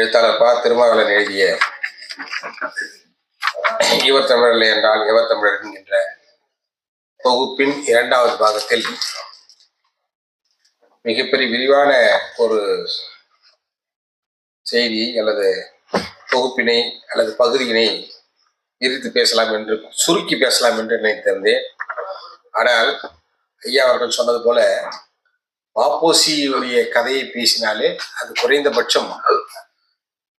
எழுத்தாளர் திருமாவளவன் எழுதிய இவர் தமிழர் என்றால் எவர் தமிழர் என்கின்ற தொகுப்பின் இரண்டாவது பாகத்தில் மிகப்பெரிய விரிவான ஒரு செய்தி அல்லது தொகுப்பினை அல்லது பகுதியினை விரித்து பேசலாம் என்று சுருக்கி பேசலாம் என்று நினைத்திருந்தேன். ஆனால் ஐயா அவர்கள் சொன்னது போல மாப்போசியுடைய கதையை பேசினாலே அது குறைந்தபட்சம்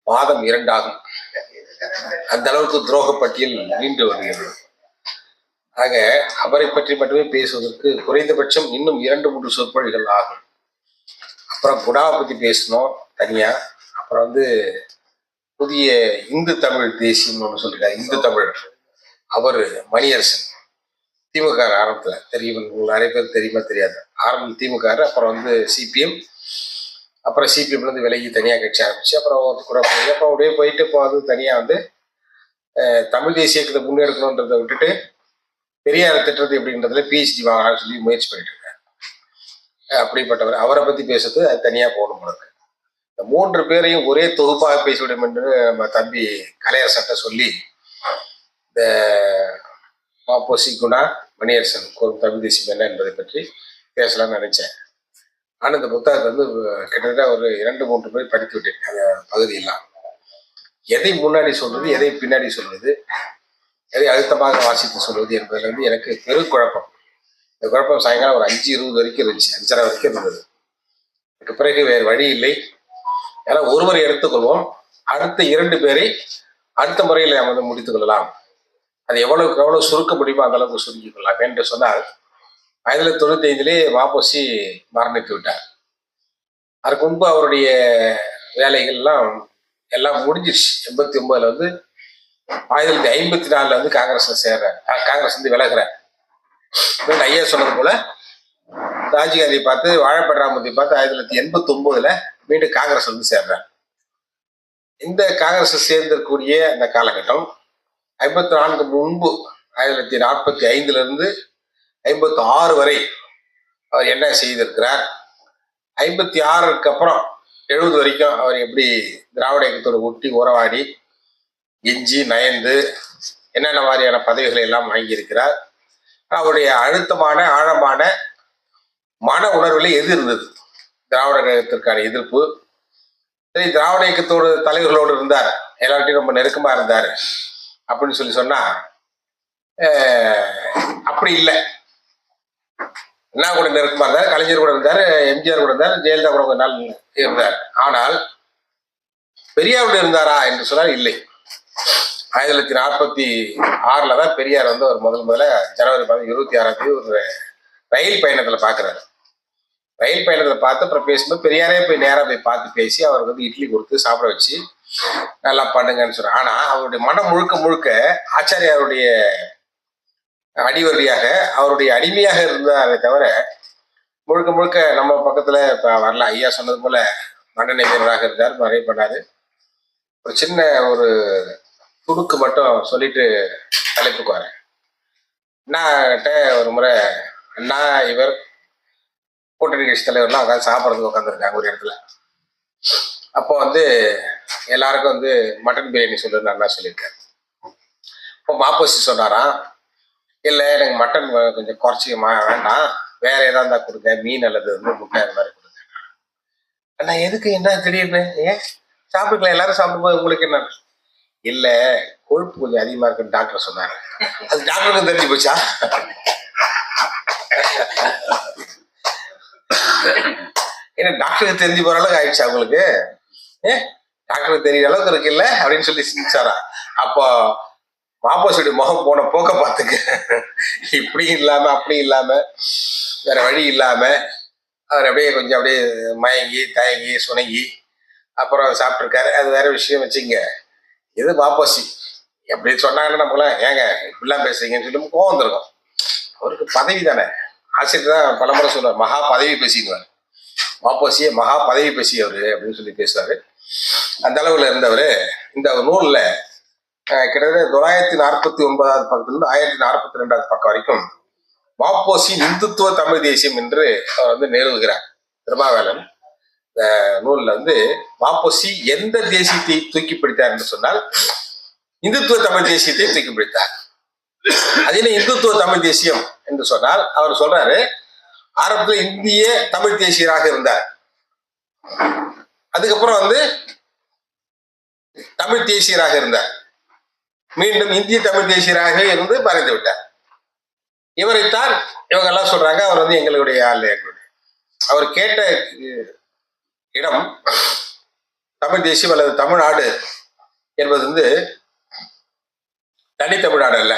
மாதம் 2 ஆகும். அந்த அளவுக்கு துரோக பட்டியல் நீண்டு வருகிறது. ஆக அவரை பற்றி மட்டுமே பேசுவதற்கு குறைந்தபட்சம் இன்னும் 2-3 சொற்பொழிகள் ஆகும். அப்புறம் குணாவை பற்றி பேசணும் தனியா. அப்புறம் புதிய இந்து தமிழ் தேசியம் ஒன்று சொல்லிருக்காரு, இந்து தமிழ். அவர் மணியரசன் திமுக ஆரம்பத்தில் தெரியும், நிறைய பேர் தெரியுமா தெரியாது. ஆரம்பத்தில் திமுக, அப்புறம் சிபிஎம், அப்புறம் சிபிஎம்லேருந்து விலகி தனியாக கட்சி ஆரம்பிச்சு, அப்புறம் கூட போய் அப்புறம் அப்படியே போயிட்டு இப்போ தனியாக தமிழ் தேசியத்தை முன்னெடுக்கணுன்றதை விட்டுட்டு பெரியார் திட்டுறது எப்படின்றதுல பிஹெச்டி வாங்கலாம்னு சொல்லி முயற்சி பண்ணிட்டு இருக்காரு. அப்படிப்பட்டவர். அவரை பற்றி பேசுறது அது தனியாக போகணும் போல. இந்த 3 பேரையும் ஒரே தொகுப்பாக பேசிவிடும் என்று நம்ம தம்பி கலையரசன்ட்ட சொல்லி இந்த மாப்போசி, குணா, மணியரசன் தமிழ் தேசியம் என்ன என்பதை பற்றி பேசலாம்னு நினைச்சேன். ஆனால் இந்த புத்தகத்தை கிட்டத்தட்ட ஒரு 2-3 பேர் படித்து விட்டேன். அந்த பகுதியெல்லாம் எதை முன்னாடி சொல்வது, எதை பின்னாடி சொல்வது, எதை அழுத்தமாக வாசித்து சொல்வது என்பதில் எனக்கு பெரும் குழப்பம். இந்த குழப்பம் சாயங்காலம் ஒரு 5:20 வரைக்கும் இருந்துச்சு, 5:30 வரைக்கும் இருந்தது. அதுக்கு பிறகு வேறு வழி இல்லை. ஏன்னா ஒருவரை எடுத்துக்கொள்வோம், அடுத்த 2 பேரை அடுத்த முறையில் நாம் முடித்துக் கொள்ளலாம். அது எவ்வளவுக்கு எவ்வளவு சுருக்க முடியுமோ அந்த அளவுக்கு சுருக்கிக் கொள்ளலாம் என்று சொன்னால் 1995 மாப்போசி மரணித்து விட்டார். அதுக்கு முன்பு அவருடைய வேலைகள்லாம் எல்லாம் முடிஞ்சிருச்சு. 89 1954 காங்கிரஸ்ல சேர்றார். காங்கிரஸ் விலகிறார். ஐயா சொன்னது போல ராஜீவ்காந்தியை பார்த்து, வாழப்பட்ராமூர்த்தியை பார்த்து 1989 மீண்டும் காங்கிரஸ் சேர்றார். இந்த காங்கிரஸ் சேர்ந்திருக்கக்கூடிய அந்த காலகட்டம் 54 முன்பு 1945 56 வரை அவர் என்ன செய்திருக்கிறார், 56க்கு அப்புறம் 70 வரைக்கும் அவர் எப்படி திராவிட இயக்கத்தோடு ஒட்டி உறவாடி எஞ்சி நயந்து என்னென்ன மாதிரியான பதவிகளை எல்லாம் வாங்கியிருக்கிறார். அவருடைய அழுத்தமான ஆழமான மன உணர்வுல எது இருந்தது? திராவிட இயக்கத்திற்கான எதிர்ப்பு. சரி, திராவிட இயக்கத்தோடு தலைவர்களோடு இருந்தார், எல்லார்ட்டையும் ரொம்ப நெருக்கமா இருந்தார் அப்படின்னு சொன்னா அப்படி இல்லை. என்ன கூட நெருக்கமா இருந்தார், கலைஞர் கூட இருந்தார், எம்ஜிஆர் கூட இருந்தார், ஜெயலலிதா கூட கொஞ்ச நாள் இருந்தார். ஆனால் பெரியாரோடு இருந்தாரா என்று சொன்னால் இல்லை. 1946 தான் பெரியார் அவர் முதல்ல ஜனவரி 26 ஒரு ரயில் பயணத்துல பாக்குறாரு. ரயில் பயணத்துல பார்த்து அப்புறம் பேசும்போது பெரியாரே போய் நேரா போய் பார்த்து பேசி அவருக்கு இட்லி கொடுத்து சாப்பிட வச்சு நல்லா பண்ணுங்கன்னு சொல்றாரு. ஆனா அவருடைய மனம் முழுக்க முழுக்க ஆச்சாரியாருடைய அடிவருடியாக, அவருடைய அடிமையாக இருந்தாரே தவிர முழுக்க முழுக்க நம்ம பக்கத்துல இப்ப வரல. ஐயா சொன்னது போல மண்டனை வீரராக இருந்தார், நிறைய பண்ணாரு. ஒரு சின்ன ஒரு துடுக்கு மட்டும் சொல்லிட்டு தலைப்புக்கு வரேன். அண்ணாட்ட ஒரு முறை, அண்ணா இவர் கூட்டணி கட்சி தலைவர்லாம் உட்காந்து சாப்பிட்றதுக்கு உட்காந்துருக்காங்க ஒரு இடத்துல. அப்போ எல்லாருக்கும் மட்டன் பிரியாணி சொல்லுன்னு அண்ணா சொல்லியிருக்காரு. இப்போ மாப்போசி சொன்னாராம், இல்லை எனக்கு மட்டன் கொஞ்சம் குறைச்சி வேண்டாம், வேற ஏதாவது இருந்தா கொடுங்க, மீன் அல்லது முட்டை அந்த மாதிரி கொடுங்க. அண்ணா எதுக்கு, என்ன திடீர்னு, ஏன் சாப்பிட்டுக்கலாம், எல்லாரும் சாப்பிடும்போது உங்களுக்கு என்ன? இல்லை, கொழுப்பு கொஞ்சம் அதிகமா இருக்குன்னு டாக்டர் சொன்னாரு. அது டாக்டருக்கு தெரிஞ்சு போச்சா? ஏன்னா டாக்டருக்கு தெரிஞ்சு போற அளவுக்கு ஆயிடுச்சு அவங்களுக்கு. டாக்டருக்கு தெரியற அளவுக்கு இருக்குல்ல அப்படின்னு சொல்லி சிரிச்சாரா. அப்போ மாப்போசியோட முகம் போன போக்க பார்த்துக்க. இப்படி இல்லாம அப்படி இல்லாம வேற வழி இல்லாம அவர் அப்படியே கொஞ்சம் அப்படியே மயங்கி தயங்கி சுணங்கி அப்புறம் சாப்பிட்டுருக்காரு. அது வேற விஷயம் வச்சுங்க. இது மாப்போசி எப்படி சொன்னாங்கன்னு நம்மளாம் ஏங்க இப்படிலாம் பேசுறீங்கன்னு சொல்லி கோவம் வந்துருக்கும். அவருக்கு பதவி தானே. ஆசிரியர் தான் பலமுறை சொல்லுவார், மகா பதவி பேசிக்குவார். மாப்போசியே மகா பதவி பேசியவர் அப்படின்னு சொல்லி பேசுவாரு. அந்த அளவுல இருந்தவர் இந்த நூல்ல கிட்டத்தட்ட 949 பக்கத்திலிருந்து 1042 பக்கம் வரைக்கும் மாப்போசி இந்துத்துவ தமிழ் தேசியம் என்று அவர் நிறுவுகிறார் திருமாவேலன். நூல்ல வந்து மாப்போசி எந்த தேசியத்தை தூக்கி பிடித்தார் என்று சொன்னால் இந்துத்துவ தமிழ் தேசியத்தை தூக்கி பிடித்தார். அது என்ன இந்துத்துவ தமிழ் தேசியம் என்று சொன்னால் அவர் சொல்றாரு, ஆரம்பத்தில் இந்திய தமிழ் தேசியராக இருந்தார். அதுக்கப்புறம் வந்து தமிழ் தேசியராக இருந்தார். மீண்டும் இந்திய தமிழ் தேசியராக இருந்து மறைந்து விட்டார். இவரைத்தான் இவங்க எல்லாம் சொல்றாங்க, அவர் வந்து எங்களுடைய ஆள். அவர் கேட்ட இடம் தமிழ் தேசியம் அல்லது தமிழ்நாடு என்பது வந்து தனி தமிழ்நாடு அல்ல,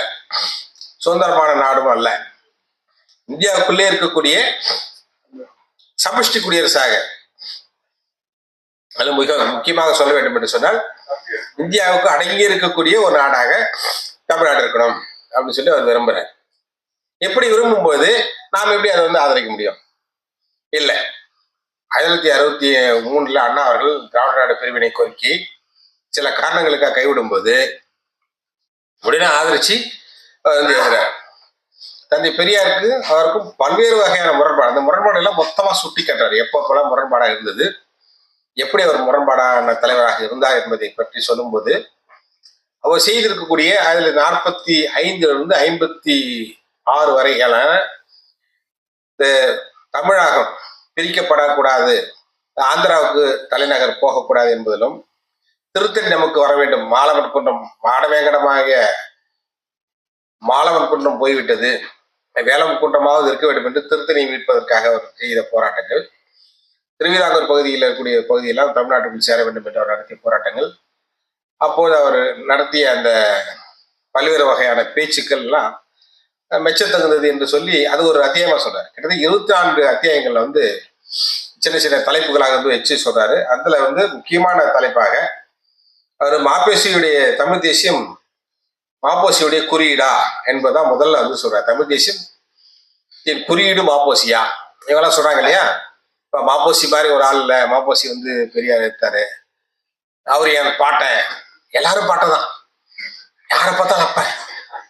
சுதந்திரமான நாடும் அல்ல, இந்தியாவுக்குள்ளே இருக்கக்கூடிய சமஷ்டி குடியரசாக, அது மிக முக்கியமாக சொல்ல வேண்டும் என்று சொன்னால் இந்தியாவுக்கு அடங்கி இருக்கக்கூடிய ஒரு நாடாக தமிழ்நாடு இருக்கணும் அப்படின்னு சொல்லி அவர் விரும்புறார். எப்படி விரும்பும்போது நாம் எப்படி அதை வந்து ஆதரிக்க முடியும்? இல்லை, 1963 அண்ணா அவர்கள் திராவிட நாடு பிரிவினை கோரிக்கை சில காரணங்களுக்காக கைவிடும் போது உடனே ஆதரிச்சு வந்து எழுதுறார். தந்தை பெரியாருக்கு அவருக்கும் பல்வேறு வகையான முரண்பாடு, அந்த முரண்பாடு எல்லாம் மொத்தமா சுட்டி காட்டுறாரு. எப்போ முரண்பாடா இருந்தது, எப்படி அவர் முரண்பாடான தலைவராக இருந்தார் என்பதை பற்றி சொல்லும்போது அவர் செய்திருக்கக்கூடிய அதில் 45 56 வரையான தமிழகம் பிரிக்கப்படக்கூடாது, ஆந்திராவுக்கு தலைநகர் போகக்கூடாது என்பதிலும், திருத்தணி நமக்கு வர வேண்டும், மாலவன் குன்றம் மாடவேங்கடமாக மாலவன் குன்றம் போய்விட்டது, வேலம் குன்றமாவது இருக்க வேண்டும் என்று திருத்தணி மீட்பதற்காக அவர் செய்த போராட்டங்கள், திருவிதாங்கூர் பகுதியில் இருக்கக்கூடிய பகுதியெல்லாம் தமிழ்நாட்டுக்குள் சேர வேண்டும் என்று அவர் நடத்திய போராட்டங்கள், அப்போது அவர் நடத்திய அந்த பல்வேறு வகையான பேச்சுக்கள் எல்லாம் மெச்சத்தகுந்தது என்று சொல்லி அது ஒரு அத்தியாயமா சொல்றாரு. கிட்டத்தட்ட 24 அத்தியாயங்கள்ல வந்து சின்ன சின்ன தலைப்புகளாக வந்து வச்சு சொல்றாரு. அதுல வந்து முக்கியமான தலைப்பாக அவர் மாப்போசியுடைய தமிழ் தேசியம் மாப்போசியுடைய குறியீடா என்பதான் முதல்ல வந்து சொல்றாரு. தமிழ் தேசியம் என் குறியீடு மாப்போசியா, இவெல்லாம் சொல்றாங்க இல்லையா. இப்ப மாப்போசி மாதிரி ஒரு ஆள் இல்ல, மாப்போசி வந்து பெரியார் எடுத்தாரு, அவர் என் பாட்டன், எல்லாரும் பாட்டன் தான், யாரை பார்த்தாலும் அப்ப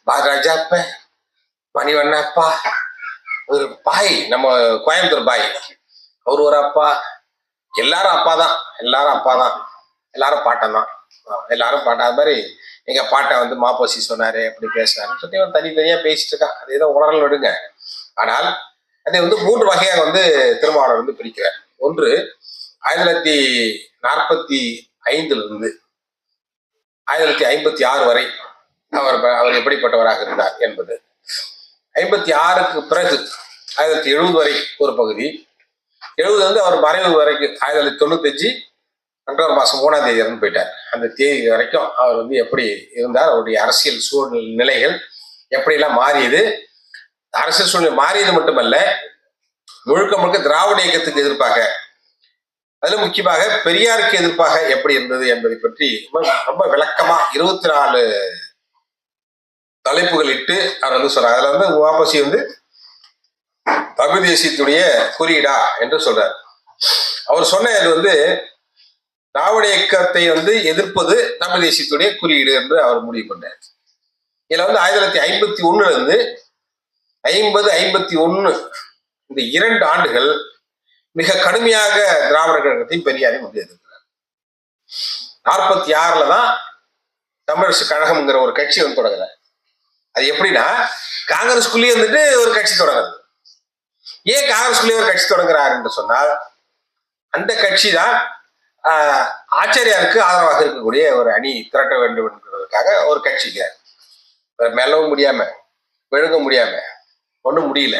பாரராஜா அப்ப, மணிவண்ண அப்பா, ஒரு பாய், நம்ம கோயம்புத்தூர் பாய், அவர் ஒரு அப்பா, எல்லாரும் அப்பா தான், எல்லாரும் பாட்டன் தான், எல்லாரும் பாட்டன். அது மாதிரி எங்க பாட்டை வந்து மாப்போசி சொன்னாரு, அப்படி பேசினாரு சொல்லி அவன் தனித்தனியா பேசிட்டு இருக்கான். அது ஏதோ உணரல் விடுங்க. ஆனால் அதை வந்து 3 வகையாக வந்து திருமாவளவன் வந்து பிரிக்கிறார். ஒன்று 1945 1956 வரை அவர் எப்படிப்பட்டவராக இருந்தார் என்பது, 56க்கு பிறகு 1970 வரை ஒரு பகுதி, 70 வந்து அவர் மறைவு வரைக்கும் 1995 அக்டோபர் மாதம் 3ஆம் தேதி இறந்து போயிட்டார். அந்த தேதி வரைக்கும் அவர் வந்து எப்படி இருந்தார், அவருடைய அரசியல் சூழ்நிலைகள் எப்படியெல்லாம் மாறியது, அரசியல் சூழ்நிலை மாறியது மட்டுமல்ல, முழுக்க திராவிட இயக்கத்துக்கு எதிர்ப்பாக, அதுல முக்கியமாக பெரியாருக்கு எதிர்ப்பாக எப்படி இருந்தது என்பதை பற்றி ரொம்ப விளக்கமா 24 தலைப்புகள் இட்டு அவர் வந்து சொல்றார். அதுல வந்து மாப்போசி வந்து தமிழ் தேசியத்துடைய குறியீடா என்று சொல்றார். அவர் சொன்ன இது வந்து திராவிட இயக்கத்தை வந்து எதிர்ப்பது தமிழ் தேசியத்துடைய குறியீடு என்று அவர் முடிவு பண்ணார். இதுல வந்து 1951 50-51 இந்த 2 ஆண்டுகள் மிக கடுமையாக திராவிட கழகத்தையும் பெரியாரையும் வந்து எதிர்க்கிறார். 46 தான் தமிழரசு கழகம்ங்கிற ஒரு கட்சி வந்து தொடங்குறார். அது எப்படின்னா காங்கிரஸ்குள்ளேயே வந்துட்டு ஒரு கட்சி தொடங்குறது. ஏன் காங்கிரஸ்குள்ளேயே ஒரு கட்சி தொடங்குறார் என்று சொன்னால், அந்த கட்சி தான் ஆச்சாரியாருக்கு ஆதரவாக இருக்கக்கூடிய ஒரு அணி திரட்ட வேண்டும் என்கிறதுக்காக ஒரு கட்சிக்கு மெல்லவும் முடியாம விழுங்க முடியாம ஒன்றும் முடியல.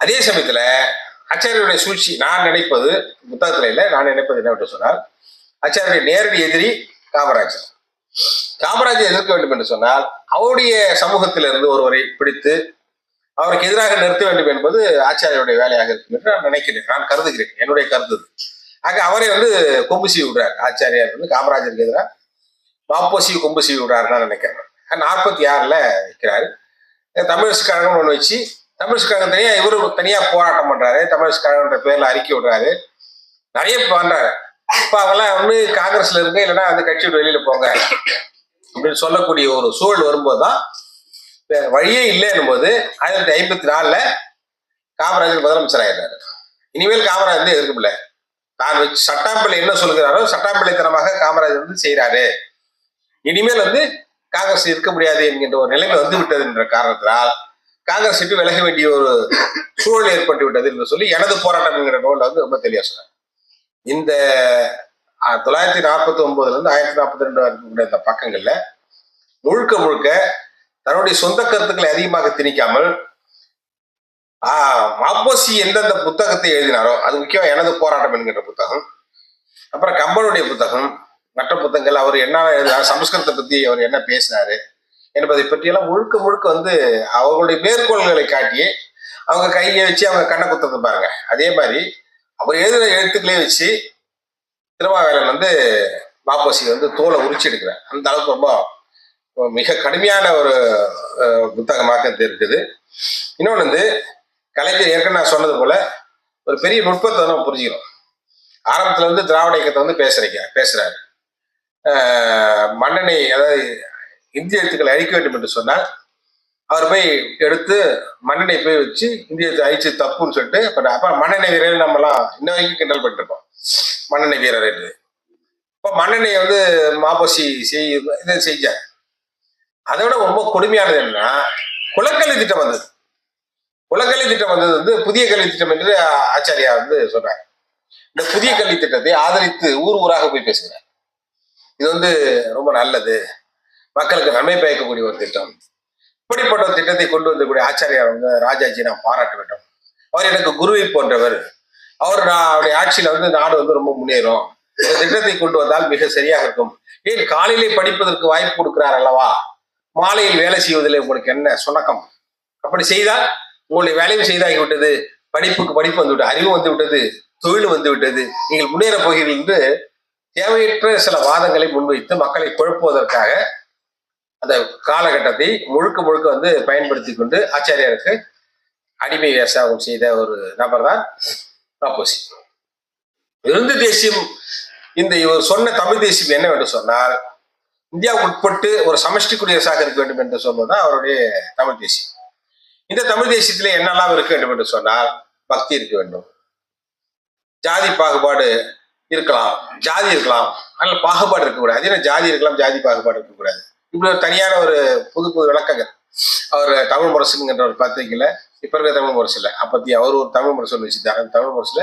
அதே சமயத்துல ஆச்சாரியுடைய சூழ்ச்சி நான் நினைப்பது புத்தகத்துல இல்லை, நான் நினைப்பது என்னவென்று சொன்னால், ஆச்சாரியுடைய நேரடி எதிரி காமராஜர். காமராஜர் எதிர்க்க வேண்டும் என்று சொன்னால் அவருடைய சமூகத்திலிருந்து ஒருவரை பிடித்து அவருக்கு எதிராக நிறுத்த வேண்டும் என்பது ஆச்சாரியுடைய வேலையாக இருக்கும் என்று நான் நினைக்கிறேன், நான் கருதுகிறேன், என்னுடைய கருத்து. ஆக அவரை வந்து கொம்பு சீவி விடுறார். ஆச்சாரியார் வந்து காமராஜருக்கு எதிராக மாப்போசி கொம்பு சீவி விடுறாருன்னு நான் நினைக்கிறேன். 46 வைக்கிறாரு. தமிழரசு கழகம் ஒன்று வச்சு, தமிழரசு கழகம் தனியா இவரு தனியா போராட்டம் பண்றாரு, தமிழரசு கழகம்ன்ற பேர்ல அறிக்கை விடுறாரு, நிறைய பண்றாரு. இப்ப அவங்கெல்லாம் வந்து காங்கிரஸ்ல இருங்க, இல்லைன்னா அந்த கட்சியோட வெளியில போங்க அப்படின்னு சொல்லக்கூடிய ஒரு சூழல் வரும்போதுதான் வழியே இல்லைன்னும் போது 1954 காமராஜர் முதலமைச்சர் ஆயிடுறாரு. இனிமேல் காமராஜர் எதிர்க்க முடியல. தான் வச்சு சட்டாம்பிள்ளை என்ன சொல்கிறாரோ சட்டாம்பிள்ளைத்தனமாக காமராஜர் வந்து செய்யறாரு. இனிமேல் வந்து காங்கிரஸ் இருக்க முடியாது என்கின்ற ஒரு நிலைமை வந்து விட்டது என்ற காரணத்தினால் காங்கிரஸ் விட்டு விலக வேண்டிய ஒரு சூழல் ஏற்பட்டு விட்டது என்று சொல்லி எனது போராட்டம் என்கிற நூல்ல வந்து ரொம்ப தெளிவா சொன்னார். இந்த 949 இருந்து 1042 இருக்கக்கூடிய இந்த பக்கங்கள்ல முழுக்க முழுக்க தன்னுடைய சொந்த கருத்துக்களை அதிகமாக திணிக்காமல் மாப்போசி எந்தெந்த புத்தகத்தை எழுதினாரோ அது முக்கியம் எனது போராட்டம் என்கின்ற புத்தகம், அப்புறம் கம்பனுடைய புத்தகம், மற்ற புத்தகங்கள் அவர் என்ன எழுதினார், சமஸ்கிருதத்தை பத்தி அவர் என்ன பேசினாரு என்பதை பற்றியெல்லாம் முழுக்க முழுக்க வந்து அவர்களுடைய மேற்கோள்களை காட்டி அவங்க கையை வச்சு அவங்க கண்ணை குத்துறது பாருங்க. அதே மாதிரி அவர் எழுதின எழுத்துக்களே வச்சு திருமாவேலன் வந்து மாப்போசி வந்து தோலை உரிச்சு எடுக்கிறார். அந்த அளவுக்கு ரொம்ப மிக கடுமையான ஒரு புத்தகமாக இருக்குது. இன்னொன்று வந்து கலைஞர் ஏற்கனவே நான் சொன்னது போல ஒரு பெரிய நுட்பத்தை நம்ம புரிஞ்சுக்கணும். ஆரம்பத்துல வந்து திராவிட இயக்கத்தை வந்து பேசுறாரு. மன்னனை அதாவது இந்திய எழுத்துக்களை அழிக்க வேண்டும் என்று சொன்னால் அவர் போய் எடுத்து மன்னனை போய் வச்சு இந்திய அழிச்சு தப்புன்னு சொல்லிட்டு அப்ப மன்னனை வீரர் நம்மலாம் இன்ன வரைக்கும் கிண்டல் பண்ணிருக்கோம். மன்னனை வீரர் என்று இப்ப மன்னனை வந்து மாப்போசி இதை செஞ்சார். அதை விட ரொம்ப கொடுமையானது என்னன்னா குலக்கல்வி திட்டம் வந்தது. குலக்கல்வி திட்டம் வந்தது வந்து புதிய கல்வி திட்டம் என்று ஆச்சாரியா வந்து சொல்றாங்க. இந்த புதிய கல்வி திட்டத்தை ஆதரித்து ஊர் ஊராக போய் பேசுகிறார். இது வந்து ரொம்ப நல்லது, மக்களுக்கு நன்மை பயக்கக்கூடிய ஒரு திட்டம். இப்படிப்பட்ட ஒரு திட்டத்தை கொண்டு வந்தக்கூடிய ஆச்சாரியார் வந்து ராஜாஜி நான் பாராட்ட வேண்டும். அவர் எனக்கு குருவை போன்றவர். அவருடைய ஆட்சியில வந்து நாடு வந்து ரொம்ப முன்னேறும். இந்த திட்டத்தை கொண்டு வந்தால் மிக சரியாக இருக்கும். ஏன் காலையிலே படிப்பதற்கு வாய்ப்பு கொடுக்கிறார் அல்லவா, மாலையில் வேலை செய்வதில் உங்களுக்கு என்ன சுணக்கம்? அப்படி செய்தால் உங்களுடைய வேலையும் செய்தாகிவிட்டது, படிப்பு வந்து விட்டது, அறிவு வந்து விட்டது, தொழில் வந்து விட்டது, நீங்கள் முன்னேற போகிறீர்கள் என்று தேவையற்ற சில வாதங்களை முன்வைத்து மக்களை குழப்புவதற்காக அந்த காலகட்டத்தை முழுக்க முழுக்க வந்து பயன்படுத்தி கொண்டு ஆச்சாரியாருக்கு அடிமை விவசாயம் செய்த ஒரு நபர் தான் மாப்போசி. இருந்து தேசியம் இந்த இவர் சொன்ன தமிழ் தேசியம் என்னவென்று சொன்னால் இந்தியாவுக்கு உட்பட்டு ஒரு சமஷ்டி குடியரசாக இருக்க வேண்டும் என்று சொன்னதுதான் அவருடைய தமிழ் தேசியம். இந்த தமிழ் தேசியத்திலே என்னெல்லாம் இருக்க வேண்டும் என்று சொன்னால் பக்தி இருக்க வேண்டும், ஜாதி பாகுபாடு இருக்கலாம், ஜாதி இருக்கலாம், ஆனால் பாகுபாடு இருக்கக்கூடாது. அதே ஜாதி இருக்கலாம், ஜாதி பாகுபாடு இருக்கக்கூடாது. இப்படி ஒரு தனியான ஒரு புது விளக்கங்கள் அவர் தமிழ் முரசுங்கிற ஒரு பத்திரிகையில, இப்ப இருக்கிற தமிழ் முரசு இல்லை, அப்பத்தி அவர் ஒரு தமிழ் முரசு வச்சுட்டார். அந்த தமிழ் முரசுல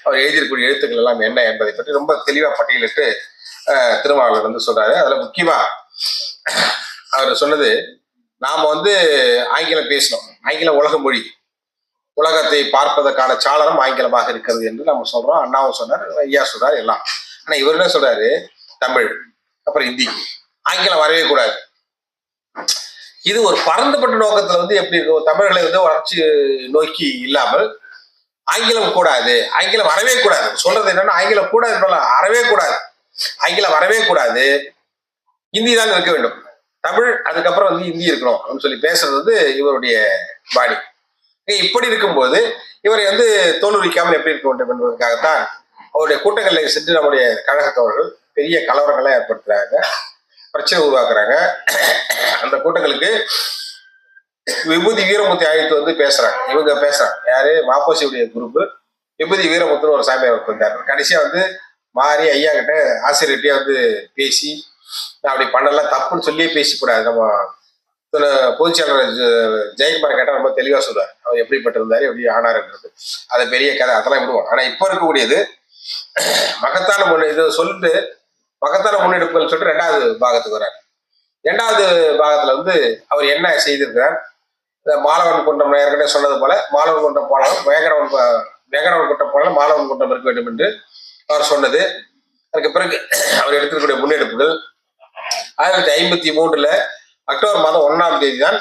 அவர் எழுதியிருக்கக்கூடிய எழுத்துக்கள் எல்லாம் என்ன என்பதை பற்றி ரொம்ப தெளிவா பட்டியலிட்டு திருமாவளவன் வந்து சொல்றாரு. அதுல முக்கியமா அவர் சொன்னது, நாம வந்து ஆங்கிலம் பேசணும், ஆங்கிலம் உலக மொழி, உலகத்தை பார்ப்பதற்கான சாளரம் ஆங்கிலமாக இருக்கிறது என்று நம்ம சொல்றோம். அண்ணாவும் சொன்னார், ஐயா சொல்றாரு எல்லாம். ஆனா இவர் என்ன சொல்றாரு, தமிழ் அப்புறம் ஹிந்தி, ஆங்கிலம் வரவே கூடாது. இது ஒரு பரந்துபட்ட நோக்கத்துல வந்து எப்படி இருக்கும், தமிழர்களை வந்து வளர்ச்சி நோக்கி இல்லாமல் ஆங்கிலம் கூடாது, ஆங்கிலம் வரவே கூடாது. சொல்றது என்னன்னா ஆங்கிலம் கூடாது, அறவே கூடாது, ஆங்கிலம் வரவே கூடாது, ஹிந்தி தான் இருக்க வேண்டும், தமிழ் அதுக்கப்புறம் வந்து ஹிந்தி இருக்கணும் அப்படின்னு சொல்லி பேசுறது வந்து இவருடைய பாணி. இப்படி இருக்கும்போது இவரை வந்து தோலுரிக்காமல் எப்படி இருக்க வேண்டும் என்பதற்காகத்தான் அவருடைய கூட்டங்களில் சென்று நம்முடைய கழகத்தவர்கள் பெரிய கலவரங்களை ஏற்படுத்துறாங்க, பிரச்சனை உருவாக்குறாங்க. அந்த கூட்டங்களுக்கு விபூதி வீரமுத்தி அழைத்து வந்து பேசுறாங்க. இவங்க பேசுறாங்க, யாரு, மாப்போசியுடைய குரூப் விபூதி வீரமுத்துன்னு ஒரு சாமியார் வந்தார். கடைசியா வந்து மாறி ஐயா கிட்ட ஆசிரியர்கிட்டயே வந்து பேசி அப்படி பண்ணலாம் தப்புன்னு சொல்லியே பேசக்கூடாது. நம்ம பொதுச் செயலாளர் ஜெயக்குமார் கேட்டா ரொம்ப தெளிவா சொல்றாரு, அவர் எப்படிப்பட்டிருந்தாரு, எப்படி ஆனாருன்றது. அதை பெரிய கதை, அதெல்லாம் விடுவோம். ஆனா இப்ப இருக்கக்கூடியது மகத்தான இது சொல்லிட்டு மகத்தான முன்னெடுப்புகள் சொல்லிட்டு 2வது பாகத்துக்கு வர்றாரு. 2வது பாகத்துல வந்து அவர் என்ன செய்திருக்கிறார், மாலவன் குன்றம் ஏற்கனவே சொன்னது போல மாலவன் குன்றம் போனாலும் வேகனவன் குன்றம் போனாலும் மாலவன் குன்றம் இருக்க வேண்டும் என்று அவர் சொன்னது. அதுக்கு பிறகு அவர் எடுத்திருக்கக்கூடிய முன்னெடுப்புகள் 1953 அக்டோபர் மாதம் 1ஆம் தேதி தான்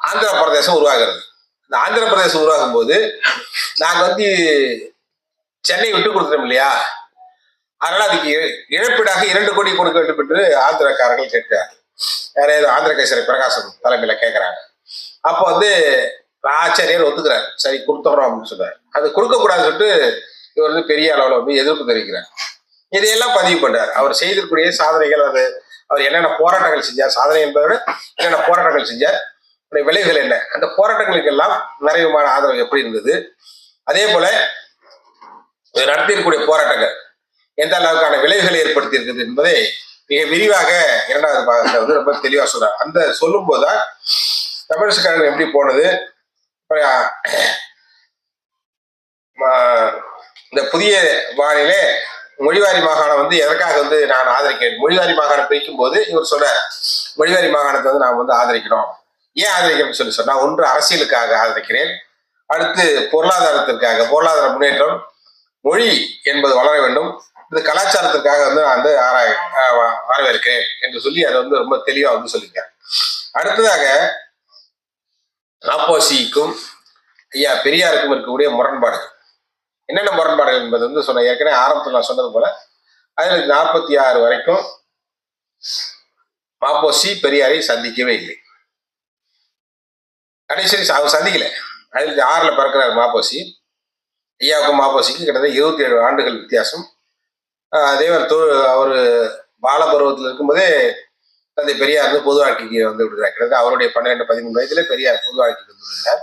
ஆந்திர பிரதேசம் உருவாகிறது. இந்த ஆந்திர பிரதேசம் உருவாகும் போது நாங்க வந்து சென்னை விட்டு கொடுத்துட்டோம் இல்லையா, அதனால அதுக்கு இழப்பீடாக 2 கோடி கொடுக்க வேண்டும் என்று ஆந்திரக்காரர்கள் கேட்கிறார்கள். யாரையாவது ஆந்திர கேசரி பிரகாசம் தலைமையில கேட்கிறாங்க. அப்போ வந்து ஆச்சாரியர் ஒத்துக்கிறார், சரி கொடுத்துறோம் அப்படின்னு சொல்றாரு. அது கொடுக்க கூடாதுன்னு சொல்லிட்டு இவர் வந்து பெரிய அளவுல வந்து எதிர்ப்பு தெரிவிக்கிறார். இதையெல்லாம் பதிவு பண்றார். அவர் செய்திருக்கூடிய சாதனைகள், அது அவர் என்னென்ன போராட்டங்கள் செஞ்சார், சாதனை என்பதை விட என்னென்ன போராட்டங்கள் செஞ்சார், விளைவுகள் என்ன, அந்த போராட்டங்களுக்கு எல்லாம் நிறைவுமான ஆதரவு எப்படி இருந்தது. அதே போல நடத்தியிருக்கக்கூடிய போராட்டங்கள் எந்த அளவுக்கான விளைவுகளை ஏற்படுத்தி இருக்குது என்பதை மிக விரிவாக இரண்டாவது பாகத்துல வந்து ரொம்ப தெளிவா சொல்றாரு. அந்த சொல்லும் போதுதான் தமிழிசை கழகம் எப்படி போனது, இந்த புதிய வானிலே மொழிவாரி மாகாணம் வந்து எதற்காக வந்து நான் ஆதரிக்கிறேன், மொழிவாரி மாகாணம் பிரிக்கும் போது இவர் சொல்றார், மொழிவாரி மாகாணத்தை வந்து நாம் வந்து ஆதரிக்கிறோம். ஏன் ஆதரிக்கிறோம்னு சொல்லி சொன்னா, ஒன்று அரசியலுக்காக ஆதரிக்கிறேன், அடுத்து பொருளாதாரத்திற்காக, பொருளாதார முன்னேற்றம், மொழி என்பது வளர வேண்டும், இது கலாச்சாரத்திற்காக வந்து நான் வந்து வரவேற்கிறேன் என்று சொல்லி அதை வந்து ரொம்ப தெளிவா வந்து சொல்லியிருக்கேன். அடுத்ததாக ஆப்போசிக்கும் ஐயா பெரியாருக்கும் இருக்கக்கூடிய முரண்பாடுகள் என்னென்ன முரண்பாடுகள் என்பது வந்து சொன்ன ஏற்கனவே ஆரம்பத்தில் நான் சொன்னது போல 1946 வரைக்கும் மாப்போசி பெரியாரை சந்திக்கவே இல்லை. கடைசி அவர் சந்திக்கல. 1906 பிறக்கிறார் மாப்போசி. ஐயாவுக்கும் மாப்போசிக்கும் கிட்டத்தட்ட 27 ஆண்டுகள் வித்தியாசம். அதேவர் அவர் பாலபருவத்தில் இருக்கும்போதே தந்தை பெரியார் வந்து பொது வாழ்க்கைக்கு வந்து விடுகிறார். கிட்டத்தட்ட அவருடைய 12-13 வயதுல பெரியார் பொது வாழ்க்கைக்கு வந்து விடுகிறார்.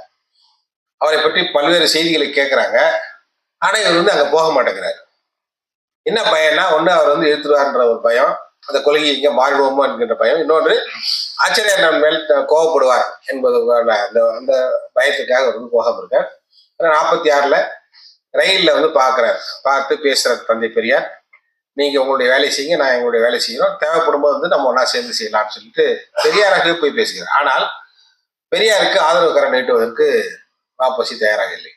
அவரை பற்றி பல்வேறு செய்திகளை கேட்கிறாங்க. ஆனா இவர் வந்து அங்க போக மாட்டேங்கிறார். என்ன பயம்னா, ஒண்ணு அவர் வந்து எழுத்துருவார்ன்ற ஒரு பயம், அந்த கொள்கை இங்க மாறிடுவோமோ என்கின்ற பயம், இன்னொன்று ஆச்சரியார் நம்ம மேல் கோவப்படுவார் என்பது அந்த பயத்துக்காக அவர் வந்து போகாம இருக்கார். 46 ரயில்ல வந்து பார்த்து பேசுறார் தந்தை பெரியார், நீங்க உங்களுடைய வேலையை செய்யுங்க, நான் எங்களுடைய வேலை செய்யணும், தேவைப்படும் போது வந்து நம்ம ஒன்னா சேர்ந்து செய்யலாம்னு சொல்லிட்டு பெரியாராகவே போய் பேசுகிறார். ஆனால் பெரியாருக்கு ஆதரவு கரம் நீட்டுவதற்கு மாப்போசி தயாராக இல்லை.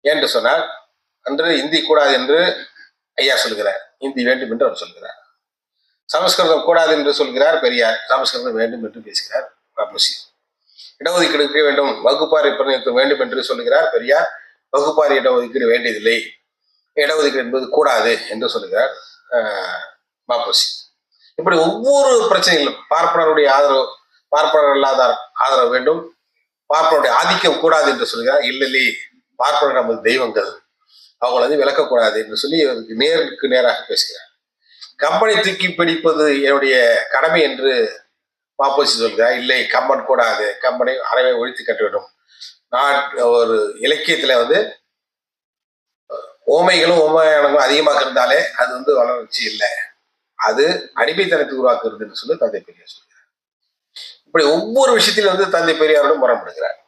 என்று சொன்னால், அன்று இந்தி கூடாது என்று ஐயா சொல்கிறார், இந்தி வேண்டும் என்று அவர் சொல்கிறார். சமஸ்கிருதம் கூடாது என்று சொல்கிறார் பெரியார், சமஸ்கிருதம் வேண்டும் என்று பேசுகிறார் மாப்போசி. இடஒதுக்கீடு வேண்டும், வகுப்பாரி பிரதிநிதித்துவம் வேண்டும் என்று சொல்லுகிறார் பெரியார், வகுப்பாரி இடஒதுக்கீடு வேண்டியதில்லை, இடஒதுக்கீடு என்பது கூடாது என்று சொல்லுகிறார் மாப்போசி. இப்படி ஒவ்வொரு பிரச்சனைகளும் பார்ப்பனருடைய ஆதரவு, பார்ப்பனர் இல்லாத ஆதரவு வேண்டும், பார்ப்பனுடைய ஆதிக்கம் கூடாது என்று சொல்கிறார். இல்லை, பார்ப்பனர் நமது தெய்வங்கள், அவங்களை வந்து விளக்கக்கூடாது என்று சொல்லி நேருக்கு நேராக பேசுகிறார். கம்பனை தூக்கி பிடிப்பது என்னுடைய கடமை என்று மாப்போசி சொல்கிறார். இல்லை, கம்பன் கூடாது, கம்பனை அறவே ஒழித்து கட்ட வேண்டும். நான் ஒரு இலக்கியத்துல வந்து ஓமைகளும் ஓமையானங்களும் அதிகமாக இருந்தாலே அது வந்து வளர்ச்சி இல்லை, அது அடிமைத்தனத்தை உருவாக்குறதுன்னு சொல்லி தந்தை பெரியார் சொல்கிறார். இப்படி ஒவ்வொரு விஷயத்திலும் வந்து தந்தை பெரியாரோட முரண்படுகிறார்.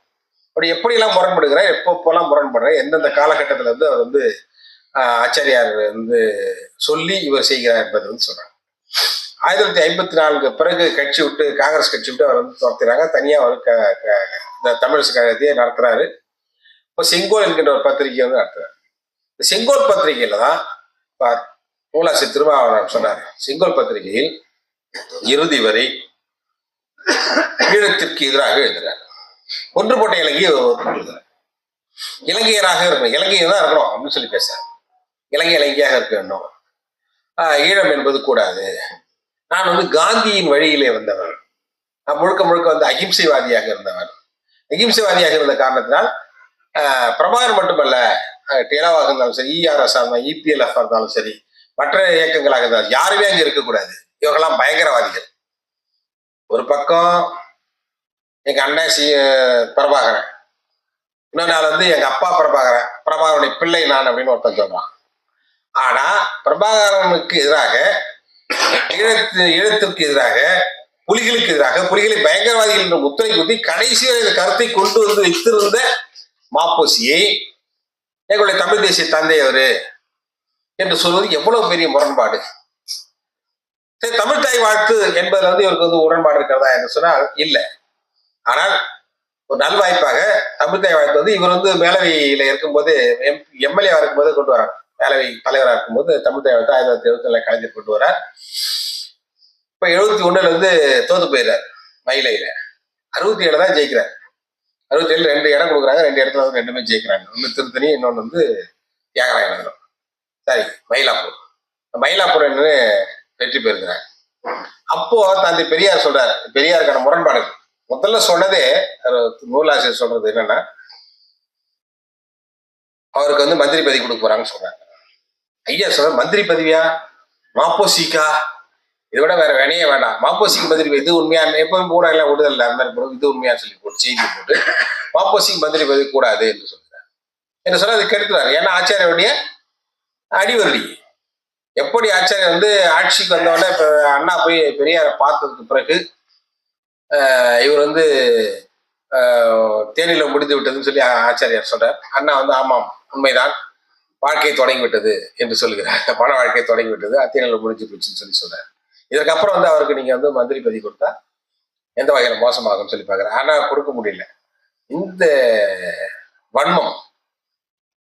அப்படி எப்படியெல்லாம் முரண்படுகிறார், எப்பப்பெல்லாம் முரண்படுறார், எந்தெந்த காலகட்டத்தில் வந்து அவர் வந்து ஆச்சாரியார் வந்து சொல்லி இவர் செய்கிறார் என்பது வந்து சொல்றாங்க. 1954 பிறகு கட்சி விட்டு, காங்கிரஸ் கட்சி விட்டு அவர் வந்து துரத்துறாங்க. தனியா அவர் தமிழிசை கழகத்தையே நடத்துறாரு. இப்போ செங்கோல் என்கின்ற ஒரு பத்திரிகை வந்து நடத்துறாரு. இந்த செங்கோல் பத்திரிகையில தான் நூலாசிரியர் திருமாவளவன் சொன்னார், செங்கோல் பத்திரிகையில் இறுதி வரை ஈழத்திற்கு எதிராக எழுதுறார். ஒன்றுபட்ட இலங்கையை எழுதுறார். இலங்கையராக இருக்கணும், இலங்கையை தான் இருக்கணும் அப்படின்னு சொல்லி பேசுறார். இலங்கையாக இருக்க வேண்டும், ஈழம் என்பது கூடாது, நான் வந்து காந்தியின் வழியிலே வந்தவன், நான் முழுக்க வந்து அகிம்சைவாதியாக இருந்தவன். அகிம்சைவாதியாக இருந்த காரணத்தினால் பிரபாகர் மட்டுமல்ல, டேலாவாக இருந்தாலும் சரி, ERS இருந்தாலும், EPLF இருந்தாலும் சரி, மற்ற இயக்கங்களாக இருந்தாலும் யாருமே அங்க இருக்கக்கூடாது, இவங்கெல்லாம் பயங்கரவாதிகள். ஒரு பக்கம் எங்க அண்ணன் பிரபாகரன், இன்னொரு நாள் வந்து எங்க அப்பா பிரபாகரனுடைய பிள்ளை நான் அப்படின்னு ஒருத்தன் சொல்றான். ஆனா பிரபாகரனுக்கு எதிராக, ஈழத்திற்கு எதிராக, புலிகளுக்கு எதிராக, புலிகளை பயங்கரவாதிகள் என்ற முத்திரை குத்தி கடைசி வரை இந்த கருத்தை கொண்டு வந்து வைத்திருந்த மாப்போசியை எங்களுடைய தமிழ் தேசிய தந்தை அவரு என்று சொல்வது எவ்வளவு பெரிய முரண்பாடு. சரி, தமிழ் தாய் வாழ்த்து என்பதுல வந்து இவருக்கு வந்து உடன்பாடு இருக்கிறதா என்று சொன்னால் இல்லை. ஆனால் ஒரு நல்வாய்ப்பாக தமிழ் தாய் வாழ்த்து வந்து இவர் வந்து மேலவையில இருக்கும்போது, MLA இருக்கும்போது கொண்டு வராங்க. மேலவை தலைவராக இருக்கும்போது தமிழ் தாய் வாழ்த்து 1974 கலைஞர் கொண்டு வரார். இப்ப 71 வந்து தோத்து போயிடுறாரு மயிலையில. 67 தான் ஜெயிக்கிறார். 67 2 இடம் கொடுக்குறாங்க, 2 இடத்துல வந்து 2மே ஜெயிக்கிறாங்க. ஒண்ணு திருத்தணி, இன்னொன்னு வந்து தியாகராய நகரம், சரி மயிலாப்பூர். மயிலாப்பூர் என்று வெற்றி பெறுகிறார். அப்போ தந்தை பெரியார் சொல்றாரு, பெரியாருக்கான முரண்பாடு முதல்ல சொன்னதே நூலாசிரியர் சொல்றது என்னன்னா, அவருக்கு வந்து மந்திரி பதவி கொடுக்க போறாங்கன்னு சொல்றாங்க. ஐயா சொல்ற மந்திரி பதவியா, மாப்போசிக்கா, இதை விட வேற வேணையே வேண்டாம், மாப்போசிக்கு மந்திரி பதவி, இது உண்மையா, எப்பவும் கூட எல்லாம் விடுதல் அந்த மாதிரி போடும், இது உண்மையா சொல்லி போட்டு செய்தி போட்டு மாப்போசிக்கு மந்திரி பதவி கூடாது என்று சொல்றாரு. என்ன சொன்னா அது கெடுத்துறாரு. ஏன்னா ஆச்சாரியுடைய அடிவருடி. எப்படி ஆச்சாரியர் வந்து ஆட்சிக்கு வந்தோடனே இப்ப அண்ணா போய் பெரியாரை பார்த்ததுக்கு பிறகு இவர் வந்து தேனில முடிந்து விட்டதுன்னு சொல்லி ஆச்சாரியார் சொல்றார். அண்ணா வந்து ஆமாம் உண்மைதான், வாழ்க்கை தொடங்கி விட்டது என்று சொல்லுகிறார். பண வாழ்க்கை தொடங்கி விட்டது, தேனில முடிஞ்சு போச்சுன்னு சொல்லி சொல்றாரு. இதற்கப்புறம் வந்து அவருக்கு நீங்க வந்து மந்திரி பதவி கொடுத்தா எந்த வகையில மோசமாகும்னு சொல்லி பாக்குறாரு. ஆனா கொடுக்க முடியல. இந்த வன்மம்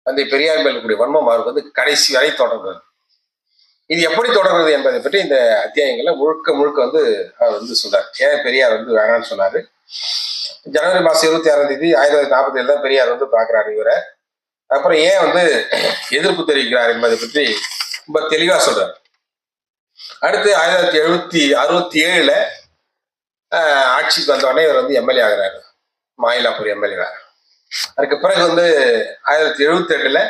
அந்த பெரியார் மேல் கூடிய வன்மம் அவருக்கு வந்து கடைசி வரை தொடர்கிறது. இது எப்படி தொடர்றது என்பதை பற்றி இந்த அத்தியாயங்கள்ல முழுக்க முழுக்க வந்து அவர் வந்து சொல்றாரு. ஏன் பெரியார் வந்து வேணாம்னு சொன்னாரு. ஜனவரி மாசம் 26 1947 தான் பெரியார் வந்து பாக்குறாரு இவரை. அப்புறம் ஏன் வந்து எதிர்ப்பு தெரிவிக்கிறார் என்பதை பற்றி ரொம்ப தெளிவா சொல்றாரு. அடுத்து 1767 ஆட்சிக்கு வந்தோடனே இவர் வந்து எம்எல்ஏ ஆகிறாரு, மயிலாப்பூர் எம்எல்ஏ. அதுக்கு பிறகு வந்து 1772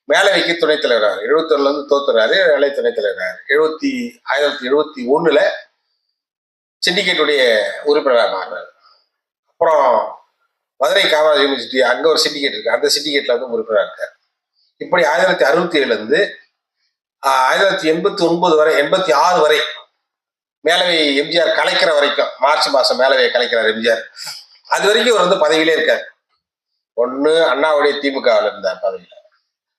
மேலவைக்கு துணைத் தலைவராக 71 வந்து தோத்துறாரு, வேலை துணைத் தலைவராக 1771 சிண்டிகேட்டுடைய உறுப்பினராக மாறுறாரு. அப்புறம் மதுரை காமராஜ் யூனிவர்சிட்டி அங்க ஒரு சிண்டிகேட் இருக்கு, அந்த சிண்டிகேட்ல வந்து உறுப்பினராக இருக்காரு. இப்படி 1967 இருந்து 1989 வரை 86 வரை மேலவை எம்ஜிஆர் கலைக்கிற வரைக்கும், மார்ச் மாசம் மேலவையை கலைக்கிறார் எம்ஜிஆர். அது வரைக்கும் இவர் வந்து பதவியிலே இருக்காரு. ஒண்ணு அண்ணாவுடைய திமுகவில் இருந்தார் பதவியில,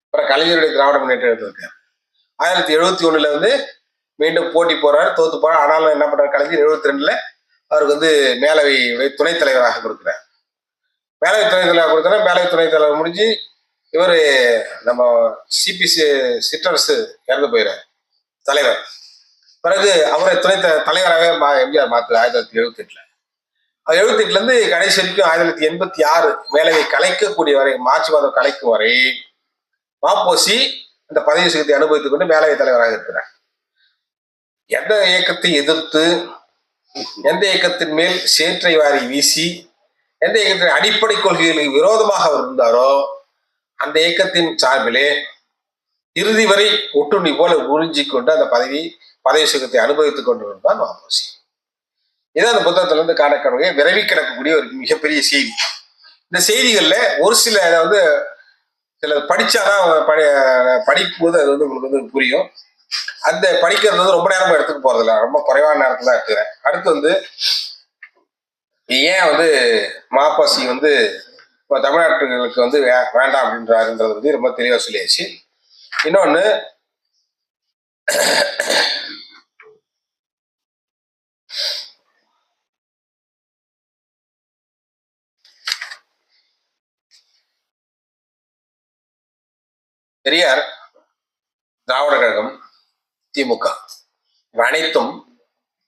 அப்புறம் கலைஞருடைய திராவிட முன்னேற்ற இருக்காரு. 1971 வந்து மீண்டும் போட்டி போறாரு, தோத்து போறாரு. ஆனாலும் என்ன பண்றாரு கலைஞர் 72 அவருக்கு வந்து மேலவையுடைய துணைத் தலைவராக கொடுக்குறார். மேலவை துணைத் தலைவர் கொடுத்தா மேலவை துணைத் தலைவர் முடிஞ்சு இவர் நம்ம சிபிசி சிற்றரசு இறந்து போயிறார் தலைவர். பிறகு அவரை துணைத் தலைவராக எம்ஜிஆர் மாத்து 1978. 78 இருந்து கடைசி வரைக்கும் 1986 மேலவை கலைக்கக்கூடிய வரை, மார்ச் மாதம் கலைக்கும் வரை மாப்போசி அந்த பதவி சுகத்தை அனுபவித்துக் கொண்டு மேலவை தலைவராக இருக்கிறார். எந்த இயக்கத்தை எதிர்த்து, எந்த இயக்கத்தின் மேல் சேற்றை வாரி வீசி, எந்த இயக்கத்தின் அடிப்படை கொள்கைகளுக்கு விரோதமாக அவர் இருந்தாரோ அந்த இயக்கத்தின் சார்பிலே இறுதி வரை ஒட்டுண்ணி போல உறிஞ்சி கொண்டு அந்த பதவி சுகத்தை அனுபவித்துக் கொண்டிருந்தான் மாப்போசி. இதான் அந்த புத்தகத்திலிருந்து காணக்கூடிய விரைவி கிடக்கக்கூடிய ஒரு மிகப்பெரிய செய்தி. இந்த செய்திகள்ல ஒரு சில வந்து சில படிச்சாதான் படிக்கும் போது அது வந்து உங்களுக்கு வந்து புரியும். அந்த படிக்கிறது வந்து ரொம்ப நேரமா எடுத்துக்க போறதில்ல, ரொம்ப குறைவான நேரத்துல எடுத்துக்கிறேன். அடுத்து வந்து ஏன் வந்து மாப்போசி வந்து இப்போ தமிழ்நாட்டுகளுக்கு வந்து வேண்டாம் அப்படின்றாருன்றது வந்து ரொம்ப தெளிவா சொல்லியாச்சு. இன்னொன்னு பெரியார், திராவிட கழகம், திமுக அனைத்தும்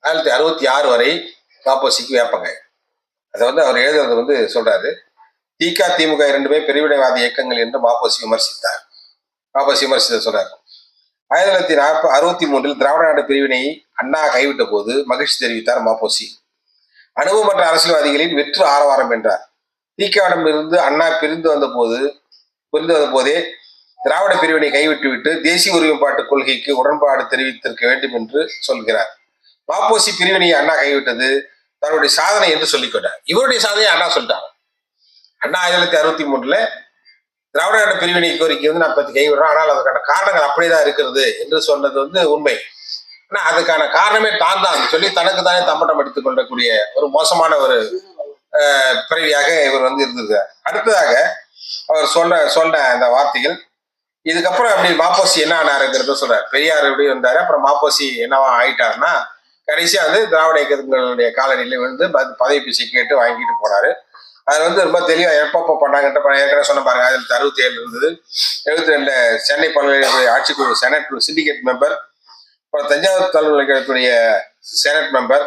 1966 வரை மாப்போசிக்கு வேப்பங்க. அதை வந்து அவர் எழுதுறது வந்து சொல்றாரு. திக திமுக இரண்டுமே பிரிவினைவாத இயக்கங்கள் என்று மாப்போசி விமர்சித்தார். மாப்போசி விமர்சித்த சொல்றாரு. 1963 திராவிட நாடு பிரிவினையை அண்ணா கைவிட்ட போது மகிழ்ச்சி தெரிவித்தார் மாப்போசி. அனுபவமற்ற அரசியல்வாதிகளின் வெற்று ஆரவாரம் என்றார். திகாவிடம் இருந்து அண்ணா பிரிந்து வந்த போதே திராவிட பிரிவினை கைவிட்டுவிட்டு தேசிய ஒருமைப்பாட்டு கொள்கைக்கு உடன்பாடு தெரிவித்திருக்க வேண்டும் என்று சொல்கிறார். மாப்போசி பிரிவினையை அண்ணா கைவிட்டது தன்னுடைய சாதனை என்று சொல்லிக்கொண்டார். இவருடைய சாதனையை அண்ணா சொல்லிட்டாங்க. அண்ணா 1963 திராவிட நாடு பிரிவினை கோரிக்கை வந்து நான் பத்தி கைவிடுறோம், ஆனால் அதுக்கான காரணங்கள் அப்படியேதான் இருக்கிறது என்று சொன்னது வந்து உண்மை. ஆனா அதுக்கான காரணமே தான் சொல்லி தனக்கு தானே தம்பட்டம் அடித்துக் கொள்ளக்கூடிய ஒரு மோசமான ஒரு பிறவியாக இவர் வந்து இருந்திருக்கார். அடுத்ததாக அவர் சொன்ன அந்த வார்த்தைகள், இதுக்கப்புறம் அப்படி மாப்போசி என்ன ஆனாருங்கிறத சொல்றாரு. பெரியார் எப்படி வந்தாரு, அப்புறம் மாப்போசி என்னவா ஆயிட்டாருன்னா கடைசியா வந்து திராவிட இயக்கங்களுடைய காலடியில விழுந்து பதவி பிச்சை கேட்டு வாங்கிட்டு போனாரு. அதுல வந்து ரொம்ப தெளிவா எப்பப்போ பண்ணாங்கன்ற ஏற்கனவே சொன்ன பாருங்க. 1967 இருந்தது, 72 சென்னை பல்கலைக்கழக ஆட்சிக்குழு செனட் சிண்டிகேட் மெம்பர், அப்புறம் தஞ்சாவூர் பல்கலைக்கழகத்துடைய செனட் மெம்பர்,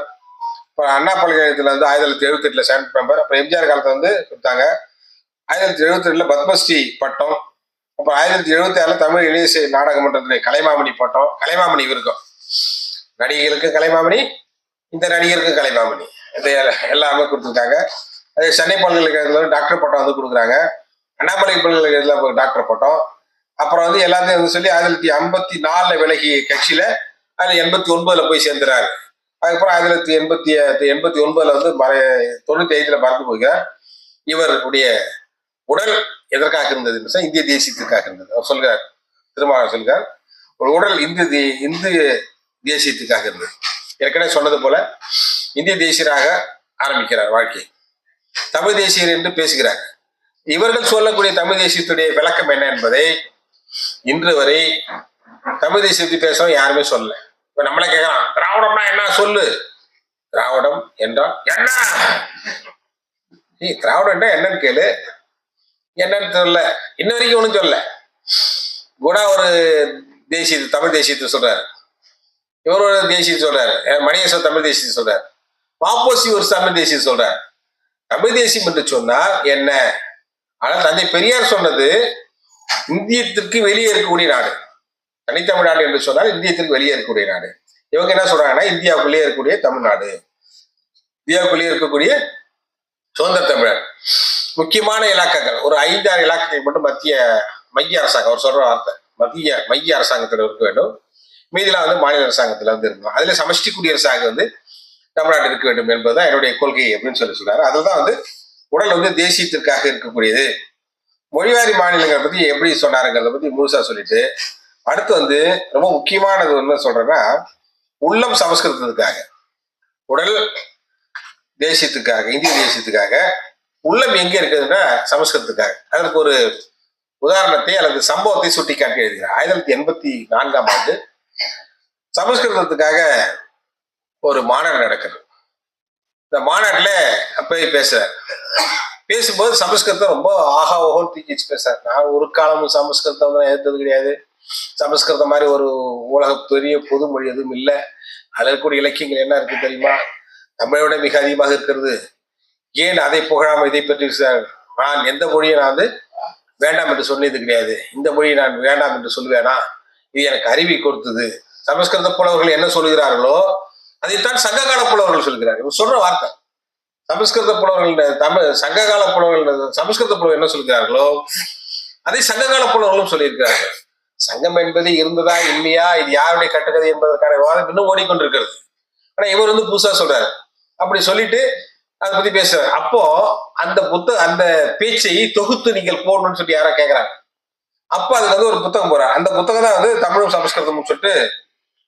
அப்புறம் அண்ணா பல்கலைக்கழகத்துல வந்து 1978 செனட் மெம்பர், அப்புறம் எம்ஜிஆர் காலத்துல வந்து கொடுத்தாங்க. 1972 பத்மஸ்ரீ பட்டம், அப்புறம் 1976 தமிழ் இளைய நாடக மன்றத்துடைய கலைமாமணி பட்டம். கலைமாமணி இருக்கும், நடிகைகளுக்கு கலைமாமணி, இந்த நடிகருக்கு கலைமாமணி, இந்த எல்லாமே கொடுத்துருக்காங்க. அதே சென்னை பல்கலைக்கழகத்துல டாக்டர் பட்டம் வந்து கொடுக்குறாங்க. அண்ணாமலை பல்கலைக்கழகத்துல டாக்டர் பட்டம். அப்புறம் வந்து எல்லாத்தையும் வந்து சொல்லி 1954 விலகி கட்சியில 1989 போய் சேர்ந்துறாரு. அதுக்கப்புறம் 1989 வந்து 95 மறந்து போகிறார். இவருடைய உடல் எதற்காக இருந்தது, இந்திய தேசியத்திற்காக இருந்தது. அவர் சொல்கிறார், திருமாவளவன் சொல்கிறார், ஒரு உடல் இந்து தேசியத்துக்காக இருந்தது. ஏற்கனவே சொன்னது போல இந்திய தேசியராக ஆரம்பிக்கிறார் வாழ்க்கை. தமிழ் தேசியர் என்று பேசுகிறார். இவர்கள் சொல்லக்கூடிய தமிழ் தேசியத்துடைய விளக்கம் என்ன என்பதை இன்று வரை தமிழ் தேசியத்தை பேசுறோம் யாருமே சொல்லல. இப்ப நம்மளே கேட்கலாம், திராவிடம்னா என்ன சொல்லு. திராவிடம் என்றால் என்ன? நீ திராவிடம்னா என்னன்னு கேளு. என்னன்னு தெரியல, இன்ன வரைக்கும் ஒன்றும் சொல்லல. கூட ஒரு தேசிய தமிழ் தேசியத்தை சொல்றாரு, இவர் ஒரு தேசியத்தை சொல்றாரு, மணியேஸ்வர் தமிழ் தேசியத்தை சொல்றாரு, வாப்போசி ஒரு தமிழ் தேசியம் சொல்றாரு. தமிழ் தேசியம் என்று சொன்னால் என்ன? ஆனால் தந்தை பெரியார் சொன்னது இந்தியத்திற்கு வெளியே இருக்கக்கூடிய நாடு, தனித்தமிழ்நாடு என்று சொன்னால் இந்தியத்திற்கு வெளியே இருக்கக்கூடிய நாடு. இவங்க என்ன சொல்றாங்கன்னா இந்தியாவுக்குள்ளேயே இருக்கக்கூடிய தமிழ்நாடு, இந்தியாவுக்குள்ளேயே இருக்கக்கூடிய சுதந்திர தமிழர். முக்கியமான இலாக்காக்கள் ஒரு 5-6 இலாக்காக்கள் மட்டும் மைய அரசாங்கம், அவர் சொல்ற வார்த்தை மைய அரசாங்கத்தில் இருக்க வேண்டும், மீதிலாம் மாநில அரசாங்கத்துல இருக்கணும். அதுல சமஷ்டி குடியரசாக தமிழ்நாடு இருக்க வேண்டும் என்பதுதான் என்னுடைய கொள்கை அப்படின்னு சொல்றாரு. அதுதான் உடல் தேசியத்திற்காக இருக்கக்கூடியது. மொழிவாரி மாநிலங்களை பத்தி எப்படி சொன்னாருங்கிறத பத்தி முழுசா சொல்லிட்டு அடுத்து ரொம்ப முக்கியமானது என்ன சொல்றேன்னா, உள்ளம் சமஸ்கிருதத்துக்காக, உடல் தேசியத்துக்காக, இந்திய தேசியத்துக்காக, உள்ளம் எங்க இருக்குதுன்னா சமஸ்கிருதத்துக்காக. அதற்கு ஒரு உதாரணத்தை அல்லது சம்பவத்தை சுட்டி காட்டி எழுதுகிறார். 1984ஆம் ஆண்டு சமஸ்கிருதத்துக்காக ஒரு மாநாடு நடக்குது. இந்த மாநாட்டுல போய் பேசுறார். பேசும்போது சமஸ்கிருதம் ரொம்ப ஆஹா ஓஹோன்னு தூக்கிச்சு பேசுறாரு. நான் ஒரு காலமும் சமஸ்கிருதம் எதிர்த்தது கிடையாது. சமஸ்கிருதம் மாதிரி ஒரு உலக பெரிய பொது மொழி எதுவும் இல்லை. அதில் இருக்கக்கூடிய இலக்கியங்கள் என்ன இருக்கு தெரியுமா? தமிழோட மிக அதிகமாக இருக்கிறது. ஏன் அதை புகழாம இதை பற்றி நான் எந்த மொழியை நான் வேண்டாம் என்று சொன்னது கிடையாது. இந்த மொழியை நான் வேண்டாம் என்று சொல்லுவேனா? இது எனக்கு அறிவை கொடுத்தது. சமஸ்கிருத புலவர்கள் என்ன சொல்லுகிறார்களோ அதைத்தான் சங்ககால புலவர்கள் சொல்கிறார். இவர் சொல்ற வார்த்தை. சமஸ்கிருத புலவர்கள் தமிழ் சங்ககால புலவர்கள் சமஸ்கிருத புலவர் என்ன சொல்கிறார்களோ அதை சங்ககால புலவர்களும் சொல்லியிருக்கிறார்கள். சங்கம் என்பது இருந்ததா இல்லையா, இது யாருடைய கட்டுக்கதை என்பதற்கான விவாதம் இன்னும் ஓடிக்கொண்டிருக்கிறது. ஆனா இவர் புதுசா சொல்றாரு. அப்படி சொல்லிட்டு அதை பத்தி பேசுறாரு. அப்போ அந்த பேச்சை தொகுத்து நீங்கள் போடணும்னு சொல்லி யாரா கேட்கறாங்க. அப்ப அதுக்கு ஒரு புத்தகம் போறாரு. அந்த புத்தகம் தான் தமிழும் சமஸ்கிருதமும் சொல்லிட்டு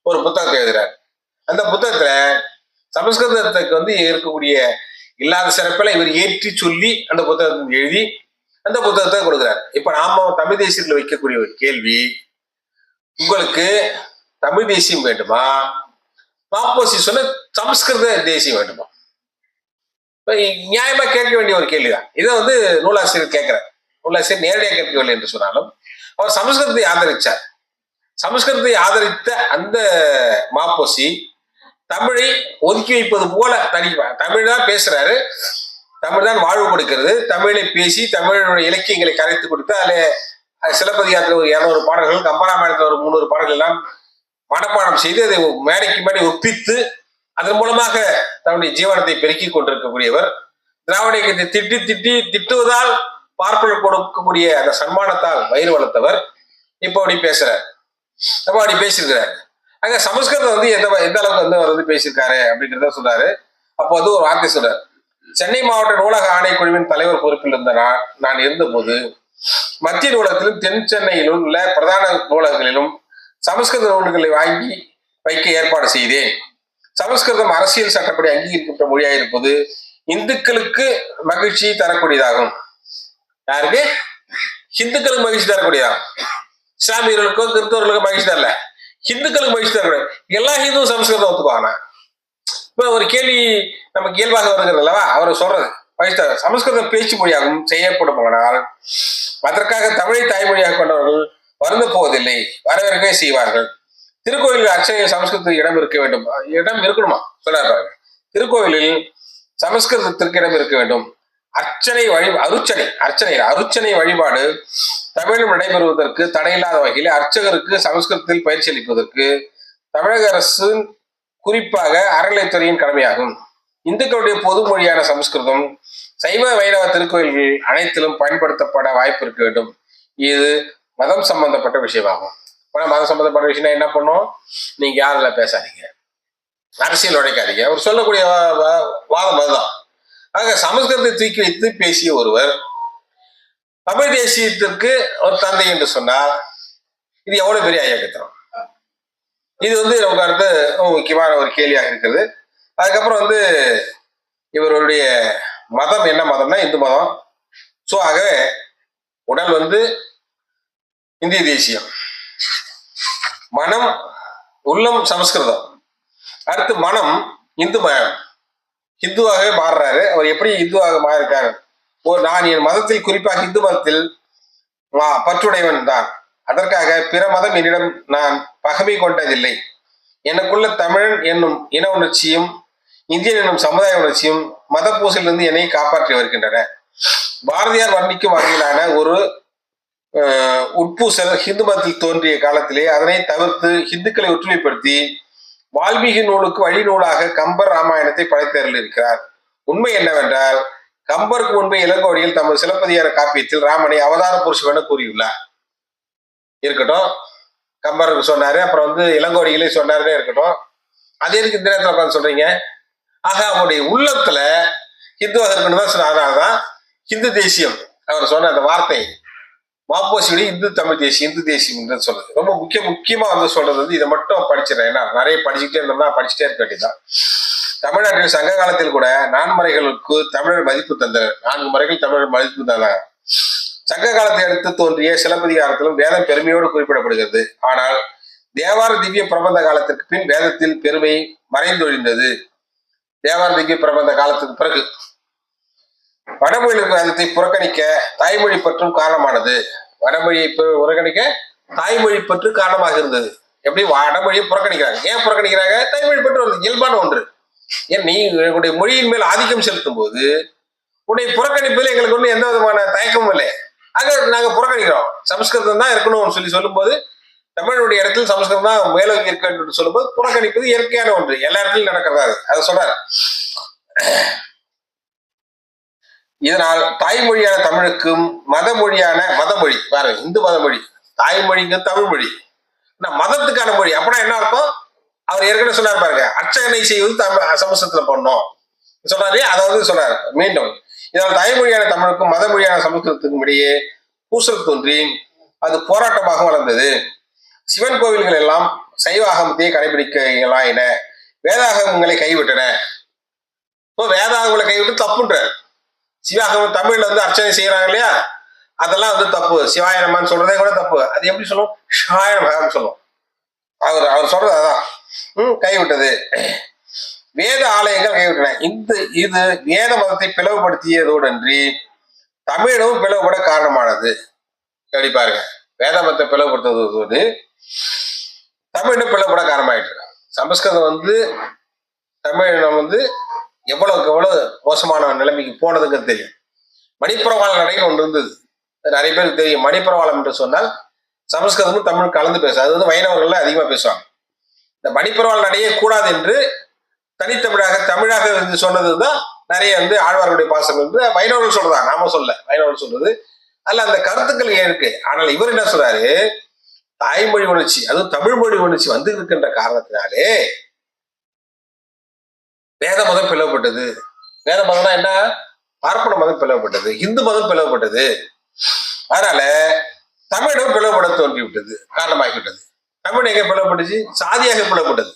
ஒரு புத்தகத்தை எழுதுறாரு. அந்த புத்தகத்துல சமஸ்கிருதத்துக்கு இருக்கக்கூடிய இல்லாத சிறப்பில் இவர் ஏற்றி சொல்லி அந்த புத்தகத்தை எழுதி அந்த புத்தகத்தை கொடுக்குறாரு. இப்ப நாம தமிழ் தேசியத்தில் வைக்கக்கூடிய ஒரு கேள்வி, உங்களுக்கு தமிழ் தேசியம் வேண்டுமா, வாப்போசி சொன்ன சமஸ்கிருத தேசியம் வேண்டுமா? நியாயமா கேட்க வேண்டிய ஒரு கேள்விதான். இதை நூலாசிரியர் கேட்கிறார். நூலாசிரியர் நேரடியாக கேட்கவில்லை என்று சொன்னாலும் அவர் சமஸ்கிருதத்தை ஆதரிச்சார். சமஸ்கிருதத்தை ஆதரித்த அந்த மாப்போசி தமிழை ஒதுக்கி வைப்பது போல தமிழ் தான் பேசுறாரு, தமிழ் தான் வாழ்வு கொடுக்கிறது, தமிழை பேசி தமிழனுடைய இலக்கியங்களை கரைத்து கொடுத்து அதில் சிலப்பதிகாரத்தில் ஒரு 200 பாடல்கள், கம்பராமாயணத்தில் ஒரு 300 பாடல்கள் எல்லாம் மனப்பாடம் செய்து அதை மேடைக்கு மேடை ஒப்பித்து அதன் மூலமாக தன்னுடைய ஜீவனத்தை பெருக்கிக் கொண்டிருக்கக்கூடியவர். திராவிட இயக்கத்தை திட்டுவதால் பார்ப்பனர் கொடுக்கக்கூடிய அந்த சன்மானத்தால் வயிறு வளர்த்தவர். இப்போ அப்படி பேசுறார், அப்போ அப்படி பேசியிருக்கிறார். அங்க சமஸ்கிருதம் எந்த அளவுக்கு அவர் பேசியிருக்காரு அப்படிங்கிறத சொல்றாரு. அப்போ ஒரு வார்த்தை சொல்றாரு, சென்னை மாவட்ட நூலக ஆணைக்குழுவின் தலைவர் பொறுப்பில் இருந்த நான் இருந்தபோது மத்திய நூலகத்திலும் தென் சென்னையிலும் உள்ள பிரதான நூலகங்களிலும் சமஸ்கிருத நூல்களை வாங்கி வைக்க ஏற்பாடு செய்தேன். சமஸ்கிருதம் அரசியல் சட்டப்படி அங்கீகரிக்கப்பட்ட மொழியாக இருப்பது இந்துக்களுக்கு மகிழ்ச்சி தரக்கூடியதாகும். யாருக்கு? இந்துக்களுக்கு மகிழ்ச்சி தரக்கூடியதாகும். இஸ்லாமியர்களுக்கோ கிறிஸ்தவர்களுக்கோ மகிழ்ச்சி தரல, ஹிந்துக்களுக்கு மகிழ்ச்சி தரக்கூடாது. எல்லா ஹிந்துவும் சமஸ்கிருதம் ஒத்துக்குவாங்க. இப்ப ஒரு கேள்வி நமக்கு இயல்பாக வருகிறது அல்லவா? அவர் சொல்றது மகிழ்ச்சி தர சமஸ்கிருதம் பேச்சு மொழியாகவும் செய்யப்படுமானால் அதற்காக தமிழை தாய்மொழியாக கொண்டவர்கள் வருந்த போவதில்லை, வரவேற்கவே செய்வார்கள். திருக்கோயிலில் அர்ச்சனையில் சமஸ்கிருதத்துக்கு இடம் இருக்க வேண்டும். இடம் இருக்கணுமா சொல்றாரு. திருக்கோயிலில் சமஸ்கிருதத்திற்கு இடம் இருக்க வேண்டும். அருச்சனை வழிபாடு தமிழில் நடைபெறுவதற்கு தடையில்லாத வகையில் அர்ச்சகருக்கு சமஸ்கிருதத்தில் பயிற்சி அளிப்பதற்கு தமிழக அரசு குறிப்பாக அறநிலைத்துறையின் கடமையாகும். இந்துக்களுடைய பொது மொழியான சமஸ்கிருதம் சைவ வைணவ திருக்கோயில்கள் அனைத்திலும் பயன்படுத்தப்பட வாய்ப்பு இருக்க வேண்டும். இது மதம் சம்பந்தப்பட்ட விஷயமாகும். மதம் சம்பந்தப்பட்ட விஷயம் என்ன பண்ணும்? நீங்க யாரில் பேசாதீங்க, அரசியல் உழைக்காதீங்க. அவர் சொல்லக்கூடிய வாதம் அதுதான். ஆக சமஸ்கிருதத்தை தூக்கி வைத்து பேசிய ஒருவர் தமிழ் தேசியத்திற்கு ஒரு தந்தை என்று சொன்னார். இது எவ்வளவு பெரிய ஐயக்கத்தனம். இது நமக்கு அடுத்து முக்கியமான ஒரு கேள்வியாக இருக்குது. அதுக்கப்புறம் இவருடைய மதம் என்ன மதம்னா இந்து மதம். ஸோ ஆகவே உடல் இந்திய தேசியம், மனம் உள்ளம் சமஸ்கிருதம், அடுத்து மனம் இந்து மயம், இந்துவாகவே மாறுறாரு. அவர் எப்படி இந்துவாக மாறிருக்காரு? நான் என் மதத்தில் குறிப்பாக இந்து மதத்தில் பற்றுடையவன் தான். அதற்காக பிற மதம் என்னிடம் நான் பகமை கொண்டதில்லை. எனக்குள்ள தமிழன் என்னும் இன உணர்ச்சியும் இந்தியன் என்னும் சமுதாய உணர்ச்சியும் மத பூசலிலிருந்து என்னை காப்பாற்றி வருகின்றன. பாரதியார் வர்ணிக்கும் வகையிலான ஒரு உட்பூசல் ஹிந்து மதத்தில் தோன்றிய காலத்திலே அதனை தவிர்த்து ஹிந்துக்களை ஒற்றுமைப்படுத்தி வால்மீகி நூலுக்கு வழி நூலாக கம்பர் ராமாயணத்தை படைத்தேறல் இருக்கிறார். உண்மை என்னவென்றால் கம்பருக்கு முன்பே இளங்கோடிகள் தமது சிலப்பதிகார காப்பியத்தில் ராமனை அவதார புருஷன் என கூறியுள்ளார். இருக்கட்டும், கம்பருக்கு சொன்னாரு, அப்புறம் இளங்கோடிகளே சொன்னாருன்னே இருக்கட்டும். அதே இருக்கு இந்த நேரத்தில் உட்காந்து சொல்றீங்க. ஆக அவருடைய உள்ளத்துல ஹிந்துவாக இருக்கணும் தான் சொன்ன. அதனாலதான் ஹிந்து தேசியம் அவர் சொன்ன அந்த வார்த்தை மாப்போசியுடைய இந்து தமிழ் தேசியம், இந்து தேசியம் என்று சொல்றது ரொம்ப முக்கியமா சொல்றது இதை மட்டும் படிச்சிடறேன். ஏன்னா நிறைய படிச்சுட்டே இருந்தோம்னா படிச்சுட்டே இருக்க வேண்டியதான். தமிழ்நாட்டில் சங்க காலத்தில் கூட நான்மறைகளுக்கு தமிழர் மதிப்பு தந்தனர். 4 முறைகள் தமிழர் மதிப்பு தந்தார். சங்க காலத்தை அடுத்து தோன்றிய சிலப்பதிகாரத்திலும் வேதம் பெருமையோடு குறிப்பிடப்படுகிறது. ஆனால் தேவார திவ்ய பிரபந்த காலத்திற்கு பின் வேதத்தில் பெருமை மறைந்தொழிந்தது. தேவார திவ்ய பிரபந்த காலத்துக்கு பிறகு வடமொழி வேதத்தை புறக்கணிக்க தாய்மொழி பற்றும் காரணமானது. வடமொழியை புறக்கணிக்க தாய்மொழி பற்று காரணமாக இருந்தது. எப்படி வடமொழியை புறக்கணிக்கிறாங்க? ஏன் புறக்கணிக்கிறாங்க? தாய்மொழி பற்று ஒரு இயல்பான ஒன்று. ஏன் நீ உன்னுடைய மொழியின் மேல் ஆதிக்கம் செலுத்தும் போது உன்னை புறக்கணிப்பதில் எங்களுக்கு எந்த விதமான தயக்கமும் இல்லை. ஆக நாங்க புறக்கணிக்கிறோம். சமஸ்கிருதம் தான் இருக்கணும்னு சொல்லும் போது தமிழுடைய இடத்தில் சமஸ்கிருதம் தான் மேலோங்கி இருக்க வேண்டும் சொல்லும் போது புறக்கணிப்பது இயற்கையான ஒன்று, எல்லா இடத்திலும் நடக்கிறதா. அதை சொல்றாரு. இதனால் தாய்மொழியான தமிழுக்கும் மதமொழி பாரு, இந்து மதமொழி, தாய்மொழிங்க தமிழ் மொழி, மதத்துக்கான மொழி. அப்படின்னா என்ன அர்த்தம்? அவர் ஏற்கனவே சொன்னார் பாருங்க, அர்ச்சனை செய்வது சமஸ்கிருதத்துல பண்ணணும் சொன்னாரு. அதை சொன்னார் மீண்டும். இதனால் தாய்மொழியான தமிழுக்கும் மதமொழியான சமஸ்கிருதத்துக்கும் இடையே பூசல் தோன்றி அது போராட்டமாக வளர்ந்தது. சிவன் கோவில்கள் எல்லாம் சைவ ஆகமத்தையே கடைபிடிக்கலாயின, வேதாகமங்களை கைவிட்டன. வேதாகமங்களை கைவிட்டு தப்புன்றார். சிவாகமம் தமிழ்ல அர்ச்சனை செய்யறாங்க இல்லையா, அதெல்லாம் தப்பு. சிவாயனமான்னு சொல்றதே கூட தப்பு. அது எப்படி சொல்லும்? ஷாயனமாக சொல்லும். அவர் சொல்றது அதான் கைவிட்டது. வேத ஆலயங்கள் கைவிட்டன. இது வேத மதத்தை பிளவுபடுத்தியதோடன்றி தமிழும் பிளவுபட காரணமானது. எப்படி பாருங்க, வேத மதத்தை பிளவுபடுத்துவது தமிழும் பிளவுபட காரணமாயிட்டு. சமஸ்கிருதம் தமிழினம் எவ்வளவுக்கு எவ்வளவு மோசமான நிலைமைக்கு போனதுங்கிறது தெரியும். மணிப்புறவாள நடைன்னு ஒன்று இருந்தது, நிறைய பேருக்கு தெரியும். மணிப்புறவாளம் என்று சொன்னால் சமஸ்கிருதமும் தமிழ் கலந்து பேச, அது வைணவர்கள் அதிகமா பேசுவாங்க. இந்த மணிப்புறவாள நடையே கூடாது என்று தமிழாக சொன்னதுதான் நிறைய ஆழ்வார்களுடைய பாசங்கள் வைணவர்கள் சொல்றதா, நாம சொல்ல, வைணவர்கள் சொல்றது. அல்ல அந்த கருத்துக்கள் இருக்கு. ஆனால் இவர் என்ன சொல்றாரு, தாய்மொழி உணர்ச்சி, அதுவும் தமிழ் மொழி உணர்ச்சி இருக்கின்ற காரணத்தினாலே வேத மதம் பிளவுபட்டது. வேத மதம்னா என்ன? பார்ப்பன மதம் பிளவுபட்டது, இந்து மதம் பிளவுபட்டது. அதனால தமிழும் பிளவுபட தோன்றிவிட்டது, காரணமாகிவிட்டது. தமிழ் எங்க பிளவுபட்டுச்சு? சாதியாக பிளவுபட்டது.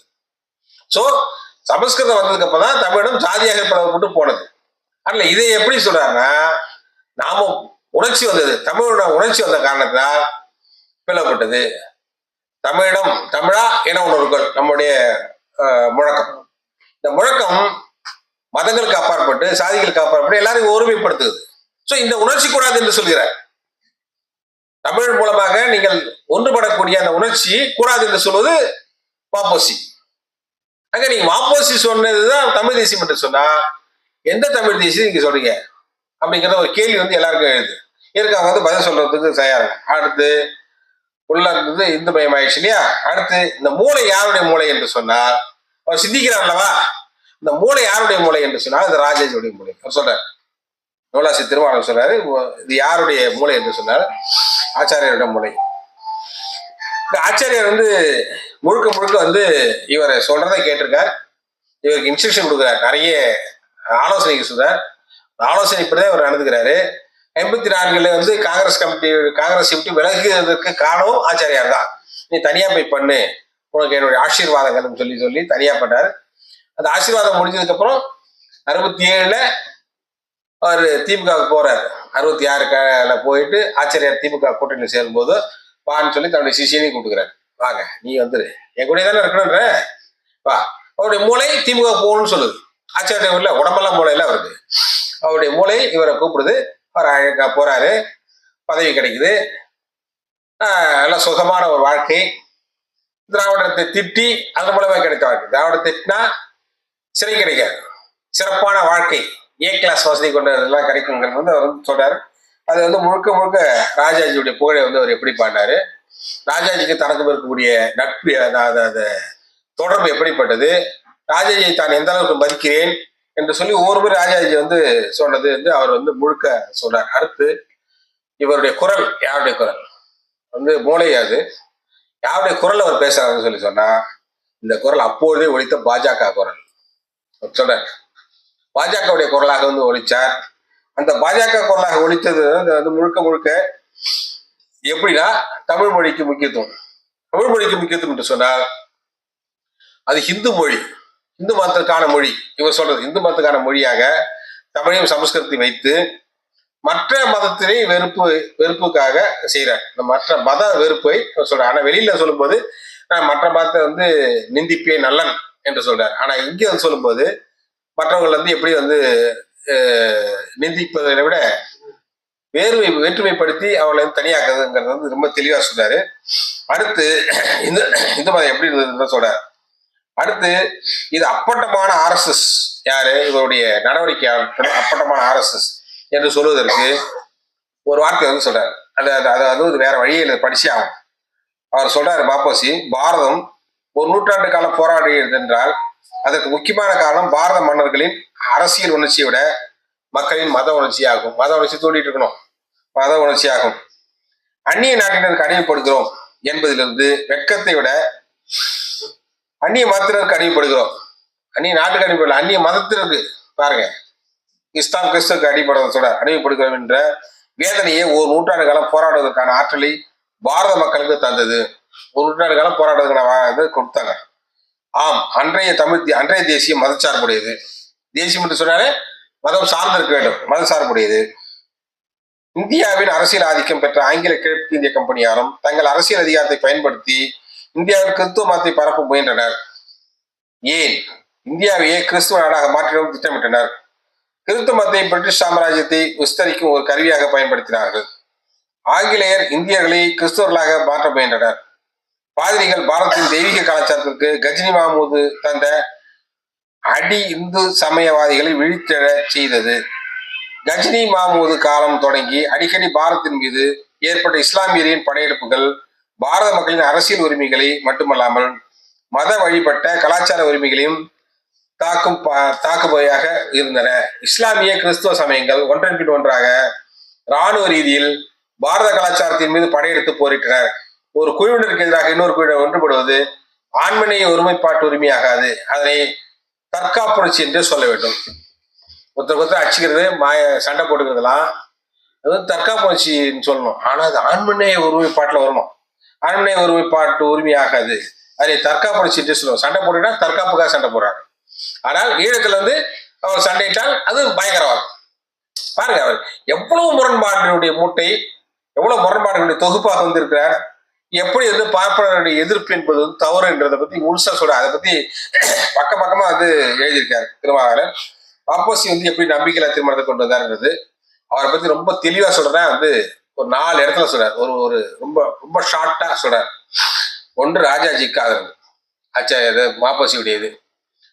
சோ சமஸ்கிருதம் வந்ததுக்கு அப்புறம் தான் தமிழும் சாதியாக பிளவுபட்டு போனது. அதனால இதை எப்படி சொல்றாருன்னா, நாம உணர்ச்சி வந்தது, தமிழோட உணர்ச்சி வந்த காரணத்தினால் பிளவுபட்டது. தமிழா என உணர்வுகள் நம்முடைய முழக்கம். இந்த முழக்கம் மதங்களுக்கு அப்பாற்பட்டு, சாதிகளுக்கு அப்பாற்பட்டு எல்லாரையும் ஒருமைப்படுத்துது. சோ இந்த உணர்ச்சி கூடாது என்று சொல்கிறார். தமிழ் மூலமாக நீங்கள் ஒன்றுபடக்கூடிய அந்த உணர்ச்சி கூடாது என்று சொல்வது மாப்போசி. அங்க நீங்க மாப்போசி சொன்னதுதான் தமிழ் தேசியம் என்று சொன்னா, எந்த தமிழ் தேசியம் நீங்க சொல்றீங்க அப்படிங்கிற ஒரு கேள்வி எல்லாருக்கும் எழுது. இருக்காங்க பதில் சொல்றதுக்கு தயார். அடுத்து உள்ள இருந்தது இந்து மயம் ஆயிடுச்சு இல்லையா. அடுத்து இந்த மூளை யாருடைய மூளை என்று சொன்னால், அவர் சிந்திக்கிறார் அல்லவா, இந்த மூளை யாருடைய மூளை என்று சொன்னால் அது ராஜேஜுடைய மூளை. அவர் சொல்றார், நூலாசி திருமாவளவன் சொல்றாரு, இது யாருடைய மூளை என்று சொன்னால் ஆச்சாரியருடைய மூளை. இந்த ஆச்சாரியர் முழுக்க முழுக்க இவரை சொல்றதை கேட்டிருக்கார். இவருக்கு இன்ஸ்ட்ரக்ஷன் கொடுக்குறாரு, நிறைய ஆலோசனைக்கு சொல்றார். ஆலோசனைப்படிதான் இவர் நடந்துக்கிறாரு. 84 காங்கிரஸ் விட்டு விலகுவதற்கு காரணம் ஆச்சாரியார் தான். நீ தனியா போய் பண்ணு, உனக்கு என்னுடைய ஆசீர்வாதங்கள்னு சொல்லி சொல்லி தனியா பண்ணாரு. அந்த ஆசீர்வாதம் முடிஞ்சதுக்கு அப்புறம் 67ல அவர் திமுகவுக்கு போறாரு. 66ல போயிட்டு ஆச்சரியார் திமுக கூட்டணியில் சேரும்போது வான்னு சொல்லி தன்னுடைய சிஷியனையும் கூப்பிட்டுக்கிறாரு. வாங்க, நீ வந்துரு, என் கூட தானே இருக்கணுன்ற, வா. அவருடைய மூளை திமுக போகணும்னு சொல்லுது. ஆச்சாரிய இல்ல, உடம்பெல்லாம் மூளையில அவருக்கு. அவருடைய மூளை இவரை கூப்பிடுது. அவர் போறாரு, பதவி கிடைக்குது, நல்ல சுகமான ஒரு வாழ்க்கை. திராவிடத்தை திட்டி அதன் மூலமா கிடைத்த வாழ்க்கை. திராவிடத்தை திட்டினா சிறை கிடைக்காது, சிறப்பான வாழ்க்கை, ஏ கிளாஸ் வசதி கொண்டதெல்லாம் கிடைக்குங்கிறது வந்து அவர் வந்து சொல்றாரு. அது வந்து முழுக்க முழுக்க ராஜாஜியுடைய புகழை வந்து அவர் எப்படி பாடினாரு, ராஜாஜிக்கு தனக்கும் இருக்கக்கூடிய நட்பு, அதாவது தொடர்பு எப்படிப்பட்டது, ராஜாஜியை தான் எந்த அளவுக்கு மதிக்கிறேன் என்று சொல்லி ஒவ்வொரு ராஜாஜி வந்து சொன்னது வந்து அவர் வந்து முழுக்க சொல்றார். அடுத்து இவருடைய குரல், யாருடைய குரல் வந்து மூளையாது, யாருடைய குரல் அவர் பேசுறாருன்னு சொல்லி சொன்னா, இந்த குரல் அப்பொழுதே ஒழித்த பாஜக குரல் சொல்றார். பாஜகவுடைய குரலாக வந்து ஒழிச்சார். அந்த பாஜக குரலாக ஒழித்தது வந்து முழுக்க முழுக்க எப்படின்னா தமிழ் மொழிக்கு முக்கியத்துவம். தமிழ் மொழிக்கு முக்கியத்துவம் என்று சொன்னால் அது ஹிந்து மொழி, இந்து மதத்திற்கான மொழி. இவர் சொல்றது இந்து மதத்துக்கான மொழியாக தமிழையும் சமஸ்கிருதத்தையும் வைத்து மற்ற மதத்திலே வெறுப்புக்காக செய்யறார். இந்த மற்ற மத வெறுப்பை சொல்றார். ஆனா வெளியில சொல்லும்போது நான் மற்ற மதத்தை வந்து நிந்திப்பே நல்லன் என்று சொல்றார். ஆனா இங்க வந்து சொல்லும்போது மற்றவர்கள் வந்து எப்படி வந்து நிந்திப்பதை விட வேற்றுமைப்படுத்தி அவளை தனியாக்குறதுங்கிறது வந்து ரொம்ப தெளிவா சொல்றாரு. அடுத்து இந்த மதம் எப்படி இருந்ததுன்னு சொல்றாரு. அடுத்து இது அப்பட்டமான RSS, யாரு இவருடைய நடவடிக்கை அப்பட்டமான RSS என்று சொல்வதற்கு ஒரு வார்த்தை வந்து சொல்றாரு. அது வேற வழியில் படிச்சே ஆகும். அவர் சொல்றாரு மாப்போசி, பாரதம் ஒரு நூற்றாண்டு காலம் போராடியது என்றால் அதற்கு முக்கியமான காரணம் பாரத மன்னர்களின் அரசியல் உணர்ச்சியை விட மக்களின் மத உணர்ச்சி ஆகும். மத உணர்ச்சி தூண்டிட்டு இருக்கணும், மத உணர்ச்சி ஆகும். அந்நிய நாட்டினருக்கு அடிமைப்படுகிறோம் என்பதிலிருந்து வெட்கத்தை விட அந்நிய மதத்தினருக்கு அடிமைப்படுகிறோம், அந்நிய நாட்டுக்கு அடிமைப்படல, அந்நிய மதத்தினருக்கு பாருங்க, இஸ்லாம் கிறிஸ்துக்கு அடிமைப்படுகிறோம் என்ற வேதனையை ஒரு நூற்றாண்டு காலம் போராடுவதற்கான ஆற்றலை பாரத மக்களுக்கு தந்தது. ஒரு நூற்றாண்டு காலம் போராடுவதற்கான கொடுத்தாங்க. ஆம், அன்றைய தேசியம் மதச்சார்புடையது. தேசியம் என்று சொன்னாலே மதம் சார்ந்திருக்க வேண்டும், மதம் சார்புடையது. இந்தியாவின் அரசியல் ஆதிக்கம் பெற்ற ஆங்கில கிழக்கு இந்திய கம்பெனியாரும் தங்கள் அரசியல் அதிகாரத்தை பயன்படுத்தி இந்தியாவின் கிறிஸ்துவ மதத்தை பரப்ப முயன்றனர். ஏன் இந்தியாவையே கிறிஸ்துவ நாடாக மாற்றிடவும் திட்டமிட்டனர். கிறிஸ்துவ மதத்தை பிரிட்டிஷ் சாம்ராஜ்யத்தை விஸ்தரிக்கும் ஒரு கருவியாக பயன்படுத்தினார்கள். ஆங்கிலேயர் இந்தியர்களை கிறிஸ்தவர்களாக மாற்ற முயன்றனர். பாதிரிகள் பாரதத்தின் தெய்வீக கலாச்சாரத்திற்கு கஜினி மஹமூது தந்த அடி இந்து சமயவாதிகளை விழித்தெழ செய்தது. கஜினி மஹமூது காலம் தொடங்கி அடிக்கடி பாரதத்தின் மீது ஏற்பட்ட இஸ்லாமியரின் படையெடுப்புகள் பாரத மக்களின் அரசியல் உரிமைகளை மட்டுமல்லாமல் மத வழிபட்ட கலாச்சார உரிமைகளையும் தாக்குபவையாக இருந்தன. இஸ்லாமிய கிறிஸ்துவ சமயங்கள் ஒன்றன் பின் ஒன்றாக இராணுவ ரீதியில் பாரத கலாச்சாரத்தின் மீது படையெடுத்து போரிட்டனர். ஒரு குழுவினருக்கு எதிராக இன்னொரு குழுவினர் ஒன்றுபடுவது ஆண்மனைய ஒருமைப்பாட்டு உரிமையாகாது, அதனை தற்காப்புணர்ச்சி என்று சொல்ல வேண்டும். ஒருத்தர் அடிச்சுக்கிறது, சண்டை போட்டுக்கிறதுலாம் அது தற்காப்புணர்ச்சின்னு சொல்லணும். ஆனா அது ஆண்மனைய ஒருமைப்பாட்டுல வரணும். ஆண்மனைய ஒருமைப்பாட்டு உரிமையாகாது, அதை தற்காப்புணர்ச்சி என்று சொல்லுவோம். சண்டை போட்டுட்டா தற்காப்புக்காக சண்டை போடுறாங்க. ஆனால் ஈழத்துல வந்து அவர் சண்டையிட்டால் அது பயங்கரவாதம். பாருங்க, அவர் எவ்வளவு முரண்பாடுகளுடைய மூட்டை, எவ்வளவு முரண்பாடுகளுடைய தொகுப்பாக வந்திருக்கிறார். எப்படி வந்து பார்ப்பனருடைய எதிர்ப்பு என்பது வந்து தவறு என்றதை பத்தி முழுசா சொல்ற, அதை பத்தி பக்கமா வந்து எழுதியிருக்காரு திருமாவளவன். வாப்போசி வந்து எப்படி நம்பிக்கையில திருமணத்தை கொண்டு வந்தாருன்றது அவரை பத்தி ரொம்ப தெளிவா சொல்றேன். வந்து ஒரு 4 இடத்துல சொல்றாரு. ஒரு ரொம்ப ரொம்ப ஷார்ட்டா சொல்றாரு. ஒன்று ராஜாஜிக்கு ஆதரவு, ஆச்சாரிய மாப்போசியுடைய இது.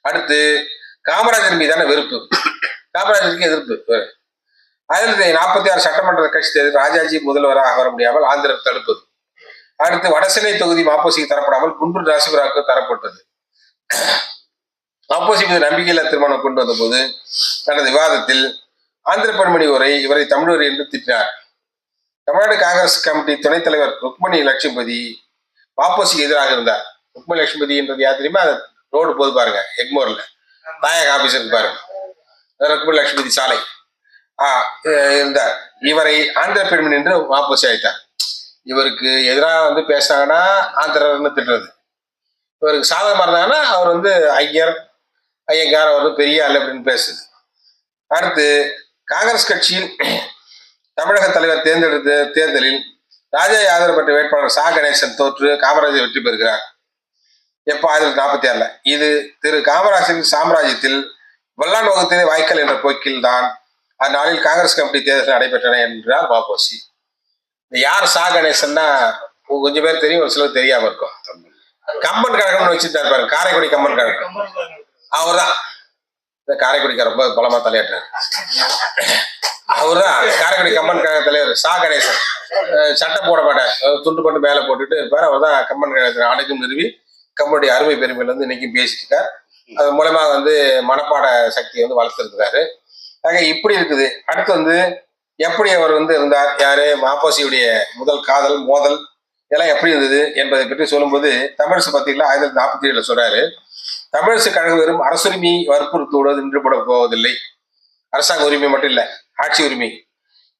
அடுத்து காமராஜர் மீதான வெறுப்பு, காமராஜருக்கு எதிர்ப்பு. 1946 சட்டமன்ற கட்சி தேர்தல் ராஜாஜி முதல்வராக வர முடியாமல் ஆந்திரர் தடுப்பது. அடுத்து வடசென்னை தொகுதி மாப்போசிக்கு தரப்படாமல் குண்டூர் ராசிபுராவுக்கு தரப்பட்டது. மாப்போசி மீது நம்பிக்கையில்லா திருமணம் கொண்டு வந்த போது தனது விவாதத்தில் ஆந்திர பெண்மணி உரை இவரை தமிழர் என்று திட்டினார். தமிழ்நாடு காங்கிரஸ் கமிட்டி துணைத் தலைவர் ருக்மணி லட்சுமிபதி மாப்போசிக்கு எதிராக இருந்தார். ருக்மணி லட்சுமிபதி என்றது யார் தெரியுமா? ரோடு போது பாருங்க, எக்மோர்ல தாயக ஆபீஸ் இருக்கு பாருங்க, ருக்மணி லட்சுமிபதி சாலை இருந்தார். இவரை ஆந்திர பெண்மணி என்று மாப்போசி அழைத்தார். இவருக்கு எதிராக வந்து பேசினாங்கன்னா ஆந்திரன்னு திட்டுறது, இவருக்கு சாதகமாக இருந்தாங்கன்னா அவர் வந்து ஐயங்கார் அவர் பெரிய ஆள் அப்படின்னு பேசுது. அடுத்து காங்கிரஸ் கட்சியில் தமிழக தலைவர் தேர்ந்தெடுத்த தேர்தலில் ராஜா யாதவ் பெற்ற வேட்பாளர் சா கணேசன் தோற்று காமராஜர் வெற்றி பெறுகிறார். எப்போ 1946. இது திரு காமராஜரின் சாம்ராஜ்யத்தில் வெள்ளான் வகுத்ததே வாய்க்கல் என்ற போக்கில் தான் அந்நாளில் காங்கிரஸ் கமிட்டி தேர்தல் நடைபெற்றன என்றார் வாபோசி. யார் சா கணேசன்னா கொஞ்சம் பேர் தெரியும், ஒரு சிலர் தெரியாம இருக்கும். கம்பன் கழகம்னு வச்சுட்டு பாரு, காரைக்குடி கம்பன் கழகம். அவர் தான் இந்த காரைக்குடிக்கார ரொம்ப பலமா தலையாட்டார். அவர் தான் காரைக்குடி கம்பன் கழக தலைவர் சா கணேசன். சட்டை போட மாட்டார், துண்டு போட்டு மேலே போட்டுட்டு இருப்பார். அவர் தான் கம்பன் கழகத்தின் அனைக்கும் நிறுவி கம்பனுடைய அருமை பெருமையில வந்து இன்னைக்கும் பேசிட்டு இருக்கார். அது மூலமா வந்து மனப்பாட சக்தியை வந்து வளர்த்துருக்கிறாரு. ஆக இப்படி இருக்குது. அடுத்து வந்து எப்படி அவர் வந்து இருந்தார், யாரு மாப்போசியுடைய முதல் காதல் மோதல் இதெல்லாம் எப்படி இருந்தது என்பதை பற்றி சொல்லும்போது தமிழரசு பத்திரிகையில 1947 சொல்றாரு, தமிழரசு கழகம் வெறும் அரசுரிமை வற்புறுத்துவது நின்று போட போவதில்லை. அரசாங்க உரிமை மட்டும் இல்லை, ஆட்சி உரிமை.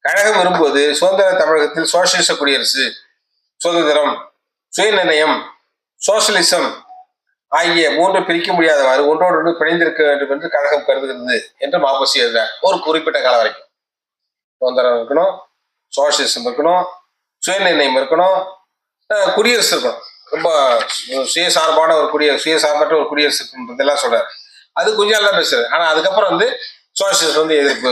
கழகம் விரும்புவது சுதந்திர தமிழகத்தில் சோசியலிச குடியரசு, சுதந்திரம், சுயநிர்ணயம், சோசியலிசம் ஆகிய மூன்று பிரிக்க முடியாதவாறு ஒன்றோடு பிணைந்திருக்க வேண்டும் என்று கழகம் கருதுகிறது என்று மாப்போசி எழுதுறார். ஒரு குறிப்பிட்ட காலம் வரைக்கும் சுதந்திரம் இருக்கணும், சோசியலிசம் இருக்கணும், சுயநிர்ணயம் இருக்கணும், குடியரசு இருக்கணும். ரொம்ப சுயசார்பான ஒரு சுயசார்பற்ற ஒரு குடியரசு இதெல்லாம் சொல்றாரு. அது கொஞ்ச நாள் தான் பேசுறாரு. ஆனா அதுக்கப்புறம் வந்து சோசியலிஸ்ட் வந்து எதிர்ப்பு,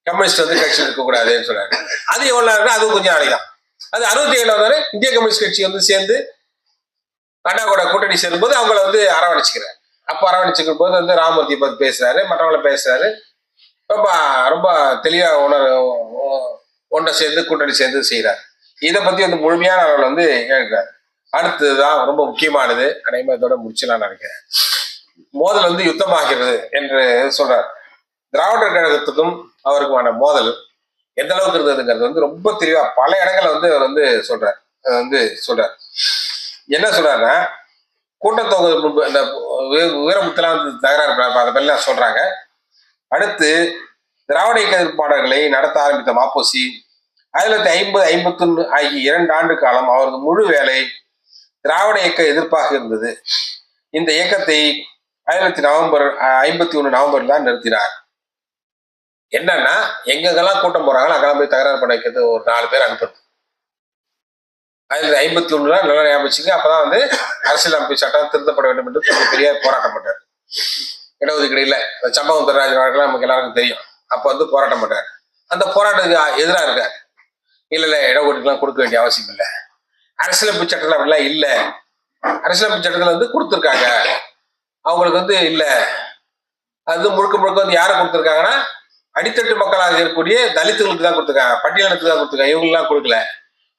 கம்யூனிஸ்ட் வந்து கட்சியில் இருக்கக்கூடாதுன்னு சொல்றாரு. அது எவ்வளவு நாள், அது கொஞ்சம் நாளைதான். அது 67 வந்தாரு இந்திய கம்யூனிஸ்ட் கட்சி வந்து சேர்ந்து அண்ணா கூட கூட்டணி சேரும்போது அவங்கள வந்து அரவணைச்சிக்கிறார். அப்ப அரவணைச்சிக்கும் போது வந்து ராமமூர்த்தி பத்தி பேசுறாரு, மற்றவங்களை பேசுறாரு. ரொம்ப தெளிவா ஒன்றை சேர்ந்து கூட்டணி சேர்ந்து செய்யறாரு. இதை பத்தி வந்து முழுமையான அளவில் வந்து எழுதுறாரு. அடுத்ததுதான் ரொம்ப முக்கியமானது, அனைவரத்தோட முடிச்சலாம் நினைக்கிறேன். மோதல் வந்து யுத்தமாகிறது என்று சொல்றார். திராவிடர் கழகத்துக்கும் அவருக்குமான மோதல் எந்த அளவுக்கு இருந்ததுங்கிறது வந்து ரொம்ப தெளிவா பல இடங்களை வந்து அவர் வந்து சொல்றார். என்ன சொல்றாருன்னா, கூட்டத்தொகை இந்த வீரமுத்தெல்லாம் வந்து தகராறு அதை பற்றி சொல்றாங்க. அடுத்து திராவிட இயக்க எதிர்ப்பாளர்களை நடத்த ஆரம்பித்த மாப்போசி 1950-51 ஆகிய 2 ஆண்டு காலம் அவரது முழு வேலை திராவிட இயக்க எதிர்ப்பாக இருந்தது. இந்த இயக்கத்தை 1951 நவம்பர் தான் நிறுத்தினார். என்னன்னா, எங்கெங்கெல்லாம் கூட்டம் போறாங்களோ அங்கெல்லாம் போய் தகராறு பண்ண வைக்கிறது, ஒரு 4 பேர் அனுப்புறது. 1951 நல்லா ஞாபகம் வச்சுங்க. அப்பதான் வந்து அரசியலமைப்பு சட்டம் திருத்தப்பட வேண்டும் என்று பெரிய போராட்டம் பண்ணார். இடஒதுக்கீடுல சம்பவம் பெருராஜ் வழக்கெல்லாம் நமக்கு எல்லாருக்கும் தெரியும். அப்ப வந்து போராட்டம் பண்ணார். அந்த போராட்டத்துக்கு எதிராக இருக்கார். இல்ல இடஒதுக்கீடுலாம் கொடுக்க வேண்டிய அவசியம் இல்லை, அரசியலமைப்பு சட்டத்தில் அப்படிலாம் இல்லை, அரசியலமைப்பு சட்டத்துல வந்து கொடுத்துருக்காங்க, அவங்களுக்கு வந்து இல்லை, அது முழுக்க முழுக்க வந்து யாரை கொடுத்துருக்காங்கன்னா அடித்தட்டு மக்களாக இருக்கக்கூடிய தலித்துகளுக்கு தான் கொடுத்துருக்காங்க, பட்டியலினத்துக்கு தான் கொடுத்துருக்காங்க, இவங்களுக்குலாம் கொடுக்கல.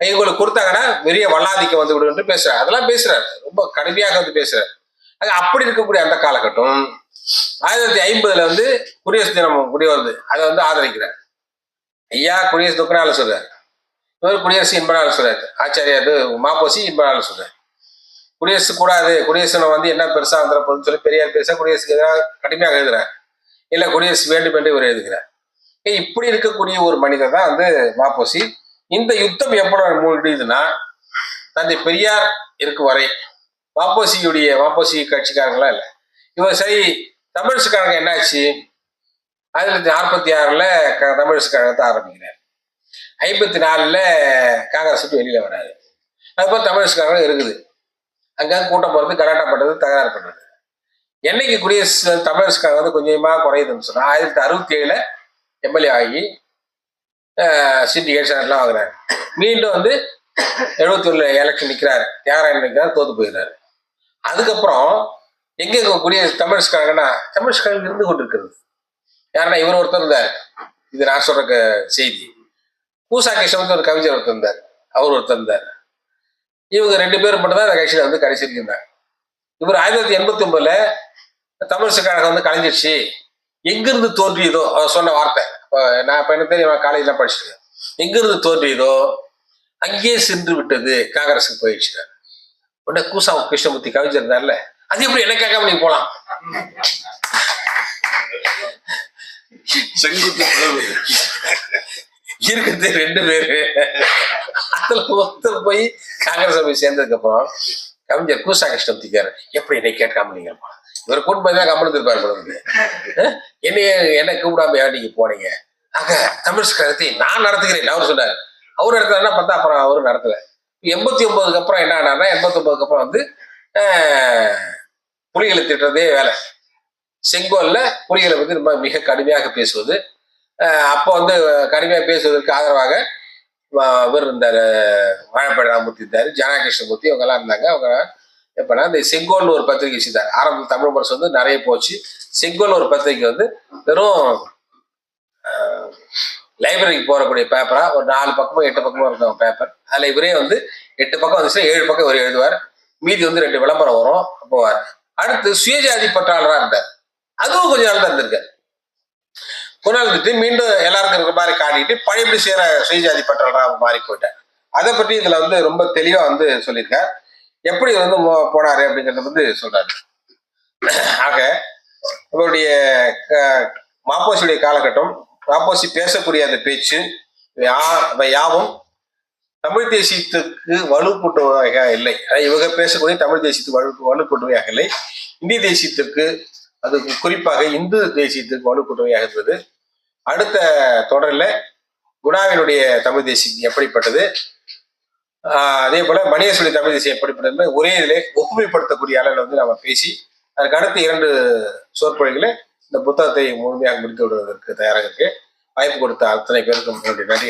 இவங்களுக்கு கொடுத்தாங்கன்னா பெரிய வல்லாதிக்கம் வந்து விடும் என்று பேசுறாரு. அதெல்லாம் பேசுறாரு, ரொம்ப கடுமையாக வந்து பேசுறாரு. அப்படி இருக்கக்கூடிய அந்த காலகட்டம் 1950 வந்து குடியரசு தினம் குடி வருது, அதை வந்து ஆதரிக்கிறார். ஐயா குடியரசு துக்கனால சொல்றாரு, இவர் குடியரசு இன்பனால சொல்றாரு. ஆச்சாரியார் மாப்போசி இன்பனால சொல்றாரு. குடியரசு கூடாது, குடியரசு வந்து என்ன பெருசா வந்துடும் சொல்லி பெரியார் பேச குடியரசுக்கு எதிராக கடுமையாக எழுதுறாரு. இல்ல குடியரசு வேண்டும் என்று இவர் எழுதுகிறார். இப்படி இருக்கக்கூடிய ஒரு மனிதர் தான் வந்து மாப்போசி. இந்த யுத்தம் எப்போ முடியுதுன்னா, தந்தை பெரியார் இருக்கும் வரை மாப்போசி கட்சிக்காரங்களா இல்லை. இவர் சரி தமிழரசு கழகம் என்னாச்சு, 1946 தமிழரசு கழகத்தை ஆரம்பிக்கிறார். 54 காங்கிரஸ் விட்டு வெளியில வராது. அதுக்கப்புறம் தமிழரசு கழகம் இருக்குது. அங்கங்க கூட்டம் போறது, கலாட்டா பண்றது, தகராறு பண்றது. என்னைக்கு குடியரசு தமிழரசு கழகம் வந்து கொஞ்சமா குறையுதுன்னு சொன்னா 1967 எம்எல்ஏ ஆகி சிண்டிகேட் எல்லாம் வாங்குறாரு. மீண்டும் வந்து 71 எலெக்ஷன் நிற்கிறாரு, தியாகராயன் நிற்கிறாரு, தோத்து போயிடுறாரு. அதுக்கப்புறம் எங்க குடியரசு தமிழரசு கழகம்னா தமிழரசு கழகம் இருந்து கொண்டு இருக்கிறது. யாருன்னா இவர் ஒருத்தர் இருந்தார், இது நான் சொல்ற செய்தி. பூசா கிருஷ்ணன் ஒரு கவிஞர் ஒருத்தர் இருந்தார், அவர் ஒருத்தர் இருந்தார். இவங்க 2 பேரும் மட்டும் தான் அந்த கட்சியில வந்து கடைசி இருந்தாங்க. இவர் 1989 தமிழரசு கழகம் வந்து கலைஞ்சிருச்சு, எங்கிருந்து தோன்றியதோ அவர் சொன்ன வார்த்தை. நான் இப்ப என்ன தெரியும், காலேஜ்லாம் படிச்சுட்டேன். எங்கிருந்து தோன்றியதோ அங்கேயே சென்று விட்டது, காங்கிரஸுக்கு போயிடுச்சு. உடனே கூசா கிருஷ்ணமூர்த்தி கவிஞர் இருந்தார்ல, அது எப்படி எனக்காக நீங்க போலாம், இருக்கிறது 2 பேரு. அதுல ஒருத்தர் போய் காங்கிரஸ் போய் சேர்ந்ததுக்கு அப்புறம் கவிஞர் கூசா கிருஷ்ணமூர்த்திக்காரு, எப்படி என்னை கேட்காம நீங்க இவர் கூட்டு போய் தான் கம்பளம் இருப்பாரு போல. என்ன கூப்பிடாம நீங்க போனீங்க? அங்க தமிழ் கருத்தை நான் நடத்துகிறேன் அவர் சொன்னாரு. அவர் நடத்துறா பார்த்தா அப்புறம் அவரும் நடத்தல. 89க்கு அப்புறம் என்ன ஆனார்னா 89க்கு அப்புறம் வந்து புலிகளை திட்டுறதே வேலை. செங்கோல்ல புலிகளை வந்து ரொம்ப மிக கடுமையாக பேசுவது. அப்போ வந்து கடுமையாக பேசுவதற்கு ஆதரவாக இவர் இருந்தார், வாழப்பாடி ராமமூர்த்தி இருந்தார், ஜனா கிருஷ்ணமூர்த்தி இவங்க எல்லாம் இருந்தாங்க. அவங்க எப்படின்னா இந்த செங்கோல்னு ஒரு பத்திரிகை வச்சுருந்தார். ஆரம்பத்தில் தமிழ் முரசு வந்து நிறைய போச்சு. செங்கோல் ஒரு பத்திரிகை வந்து வெறும் லைப்ரரிக்கு போறக்கூடிய பேப்பரா ஒரு 4 பக்கமோ 8 பக்கமோ இருக்கும் பேப்பர். அதுல இவரே வந்து 8 பக்கம் வந்துச்சுன்னா 7 பக்கம் இவர் எழுதுவார். மீதி வந்து 2 விளம்பரம் வரும் போவார். அடுத்து சுயஜாதி பற்றாளராக இருந்தார். அதுவும் கொஞ்சம் நாள் தான் இருந்திருக்காரு. கொஞ்ச நாள் இருந்துட்டு மீண்டும் எல்லாருக்கும் இருக்கிற மாதிரி காட்டிட்டு பழையபடி சேர சுயஜாதி பற்றாளராக மாறி போயிட்டார். அதை பற்றி இதுல வந்து ரொம்ப தெளிவா வந்து சொல்லியிருக்கார். எப்படி வந்து போனாரு அப்படிங்கறத வந்து சொல்றாரு. ஆக இவருடைய மாப்போசியுடைய காலகட்டம், மாப்போசி பேசக்கூடிய அந்த பேச்சு யாவும் தமிழ் தேசியத்துக்கு வலுக்கூட்டுவதாக இல்லை. இவங்க பேசக்கூடிய தமிழ் தேசியத்துக்கு வலுக்கூட்டுவையாக இல்லை. இந்திய தேசியத்துக்கு, அது குறிப்பாக இந்து தேசியத்துக்கு வலுக்கூட்டுவையாக இருந்தது. அடுத்த தொடரில் குணாவினுடைய தமிழ் தேசியம் எப்படிப்பட்டது, அதே போல மணியேஸ்வரி தமிழ் தேசியம் எப்படிப்பட்டது ஒரே இதிலே ஒப்புமைப்படுத்தக்கூடிய அளவில் வந்து நம்ம பேசி அதுக்கு அடுத்த 2 சொற்பொழிகளை இந்த புத்தகத்தை முழுமையாக முடித்து விடுவதற்கு தயாராக இருக்கு. வாய்ப்பு கொடுத்த அத்தனை பேருக்கும் நன்றி.